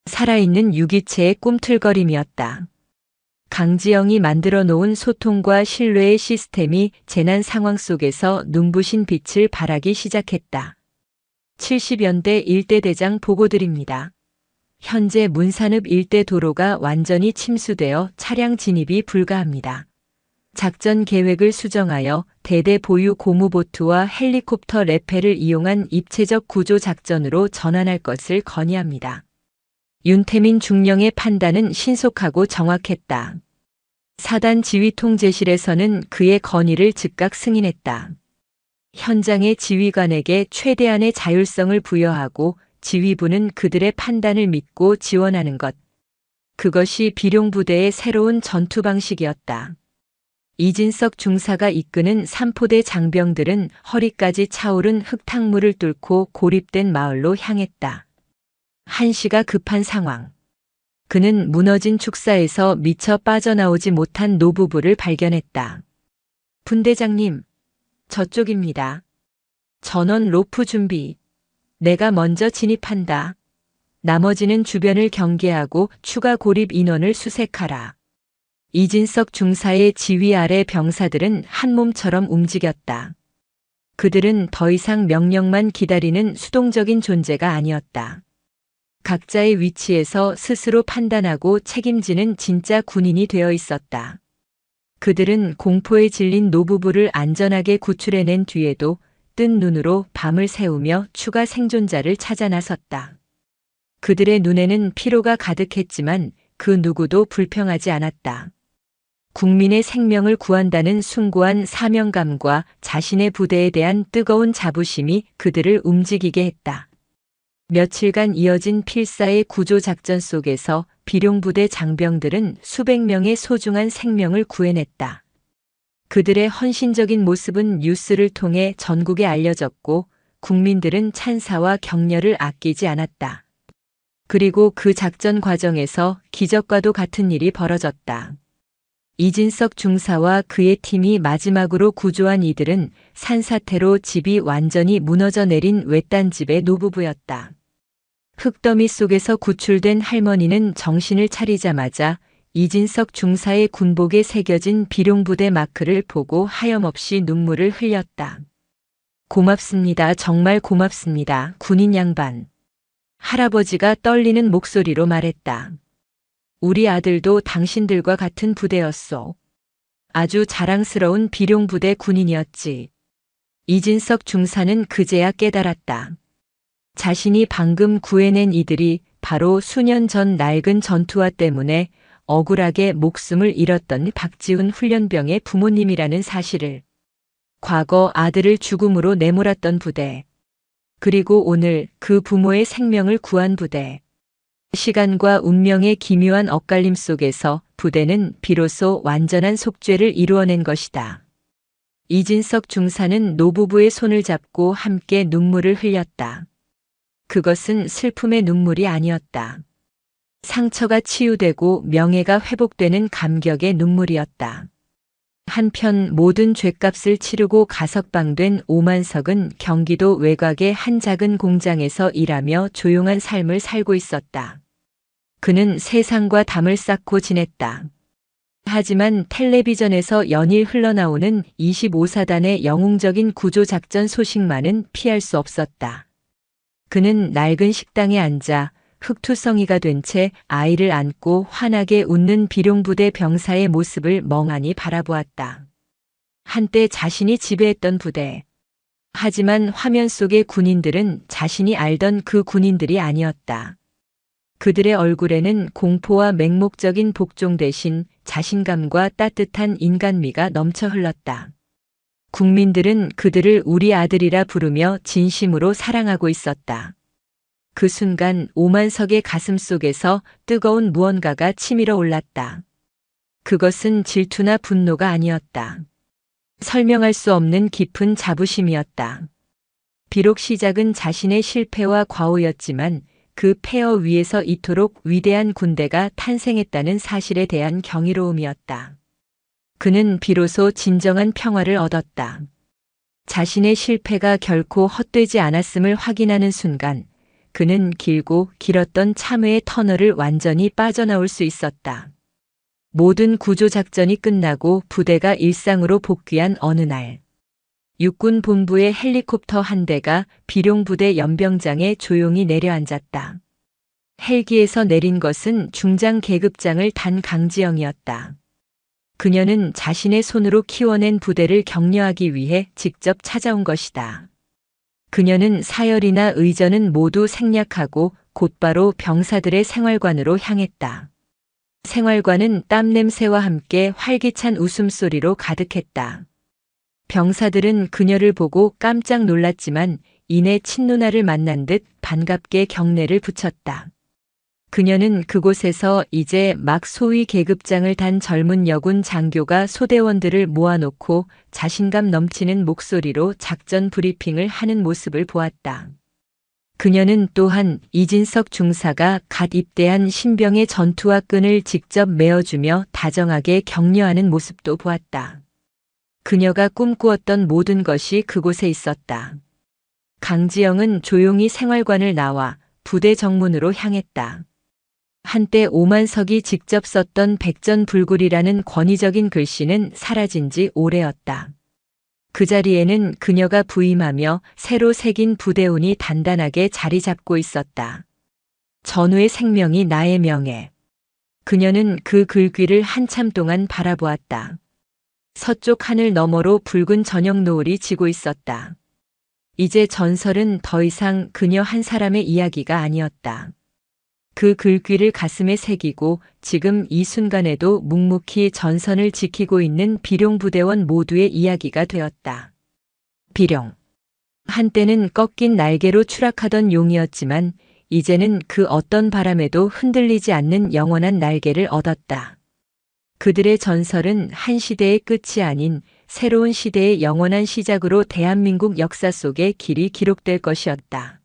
살아있는 유기체의 꿈틀거림이었다. 강지영이 만들어 놓은 소통과 신뢰의 시스템이 재난 상황 속에서 눈부신 빛을 발하기 시작했다. 70연대 일대 대장 보고드립니다. 현재 문산읍 일대 도로가 완전히 침수되어 차량 진입이 불가합니다. 작전 계획을 수정하여 대대 보유 고무보트와 헬리콥터 레페를 이용한 입체적 구조 작전으로 전환할 것을 건의합니다. 윤태민 중령의 판단은 신속하고 정확했다. 사단 지휘통제실에서는 그의 건의를 즉각 승인했다. 현장의 지휘관에게 최대한의 자율성을 부여하고 지휘부는 그들의 판단을 믿고 지원하는 것. 그것이 비룡부대의 새로운 전투 방식이었다. 이진석 중사가 이끄는 삼포대 장병들은 허리까지 차오른 흙탕물을 뚫고 고립된 마을로 향했다. 한시가 급한 상황. 그는 무너진 축사에서 미처 빠져나오지 못한 노부부를 발견했다. 분대장님, 저쪽입니다. 전원 로프 준비. 내가 먼저 진입한다. 나머지는 주변을 경계하고 추가 고립 인원을 수색하라. 이진석 중사의 지휘 아래 병사들은 한 몸처럼 움직였다. 그들은 더 이상 명령만 기다리는 수동적인 존재가 아니었다. 각자의 위치에서 스스로 판단하고 책임지는 진짜 군인이 되어 있었다. 그들은 공포에 질린 노부부를 안전하게 구출해낸 뒤에도 뜬 눈으로 밤을 새우며 추가 생존자를 찾아 나섰다. 그들의 눈에는 피로가 가득했지만 그 누구도 불평하지 않았다. 국민의 생명을 구한다는 숭고한 사명감과 자신의 부대에 대한 뜨거운 자부심이 그들을 움직이게 했다. 며칠간 이어진 필사의 구조작전 속에서 비룡부대 장병들은 수백 명의 소중한 생명을 구해냈다. 그들의 헌신적인 모습은 뉴스를 통해 전국에 알려졌고 국민들은 찬사와 격려를 아끼지 않았다. 그리고 그 작전 과정에서 기적과도 같은 일이 벌어졌다. 이진석 중사와 그의 팀이 마지막으로 구조한 이들은 산사태로 집이 완전히 무너져 내린 외딴 집의 노부부였다. 흙더미 속에서 구출된 할머니는 정신을 차리자마자 이진석 중사의 군복에 새겨진 비룡부대 마크를 보고 하염없이 눈물을 흘렸다. 고맙습니다. 정말 고맙습니다. 군인 양반. 할아버지가 떨리는 목소리로 말했다. 우리 아들도 당신들과 같은 부대였소. 아주 자랑스러운 비룡부대 군인이었지. 이진석 중사는 그제야 깨달았다. 자신이 방금 구해낸 이들이 바로 수년 전 낡은 전투화 때문에 억울하게 목숨을 잃었던 박지훈 훈련병의 부모님이라는 사실을. 과거 아들을 죽음으로 내몰았던 부대. 그리고 오늘 그 부모의 생명을 구한 부대. 시간과 운명의 기묘한 엇갈림 속에서 부대는 비로소 완전한 속죄를 이루어낸 것이다. 이진석 중사는 노부부의 손을 잡고 함께 눈물을 흘렸다. 그것은 슬픔의 눈물이 아니었다. 상처가 치유되고 명예가 회복되는 감격의 눈물이었다. 한편 모든 죗값을 치르고 가석방된 오만석은 경기도 외곽의 한 작은 공장에서 일하며 조용한 삶을 살고 있었다. 그는 세상과 담을 쌓고 지냈다. 하지만 텔레비전에서 연일 흘러나오는 25사단의 영웅적인 구조작전 소식만은 피할 수 없었다. 그는 낡은 식당에 앉아 흑투성이가 된 채 아이를 안고 환하게 웃는 비룡부대 병사의 모습을 멍하니 바라보았다. 한때 자신이 지배했던 부대. 하지만 화면 속의 군인들은 자신이 알던 그 군인들이 아니었다. 그들의 얼굴에는 공포와 맹목적인 복종 대신 자신감과 따뜻한 인간미가 넘쳐 흘렀다. 국민들은 그들을 우리 아들이라 부르며 진심으로 사랑하고 있었다. 그 순간 오만석의 가슴 속에서 뜨거운 무언가가 치밀어 올랐다. 그것은 질투나 분노가 아니었다. 설명할 수 없는 깊은 자부심이었다. 비록 시작은 자신의 실패와 과오였지만 그 폐허 위에서 이토록 위대한 군대가 탄생했다는 사실에 대한 경이로움이었다. 그는 비로소 진정한 평화를 얻었다. 자신의 실패가 결코 헛되지 않았음을 확인하는 순간 그는 길고 길었던 참회의 터널을 완전히 빠져나올 수 있었다. 모든 구조작전이 끝나고 부대가 일상으로 복귀한 어느 날, 육군 본부의 헬리콥터 한 대가 비룡부대 연병장에 조용히 내려앉았다. 헬기에서 내린 것은 중장 계급장을 단 강지영이었다. 그녀는 자신의 손으로 키워낸 부대를 격려하기 위해 직접 찾아온 것이다. 그녀는 사열이나 의전은 모두 생략하고 곧바로 병사들의 생활관으로 향했다. 생활관은 땀 냄새와 함께 활기찬 웃음소리로 가득했다. 병사들은 그녀를 보고 깜짝 놀랐지만 이내 친누나를 만난 듯 반갑게 경례를 붙였다. 그녀는 그곳에서 이제 막 소위 계급장을 단 젊은 여군 장교가 소대원들을 모아놓고 자신감 넘치는 목소리로 작전 브리핑을 하는 모습을 보았다. 그녀는 또한 이진석 중사가 갓 입대한 신병의 전투와 끈을 직접 메어주며 다정하게 격려하는 모습도 보았다. 그녀가 꿈꾸었던 모든 것이 그곳에 있었다. 강지영은 조용히 생활관을 나와 부대 정문으로 향했다. 한때 오만석이 직접 썼던 백전불굴이라는 권위적인 글씨는 사라진 지 오래였다. 그 자리에는 그녀가 부임하며 새로 새긴 부대운이 단단하게 자리 잡고 있었다. 전우의 생명이 나의 명예. 그녀는 그 글귀를 한참 동안 바라보았다. 서쪽 하늘 너머로 붉은 저녁 노을이 지고 있었다. 이제 전설은 더 이상 그녀 한 사람의 이야기가 아니었다. 그 글귀를 가슴에 새기고 지금 이 순간에도 묵묵히 전선을 지키고 있는 비룡부대원 모두의 이야기가 되었다. 비룡. 한때는 꺾인 날개로 추락하던 용이었지만 이제는 그 어떤 바람에도 흔들리지 않는 영원한 날개를 얻었다. 그들의 전설은 한 시대의 끝이 아닌 새로운 시대의 영원한 시작으로 대한민국 역사 속에 길이 기록될 것이었다.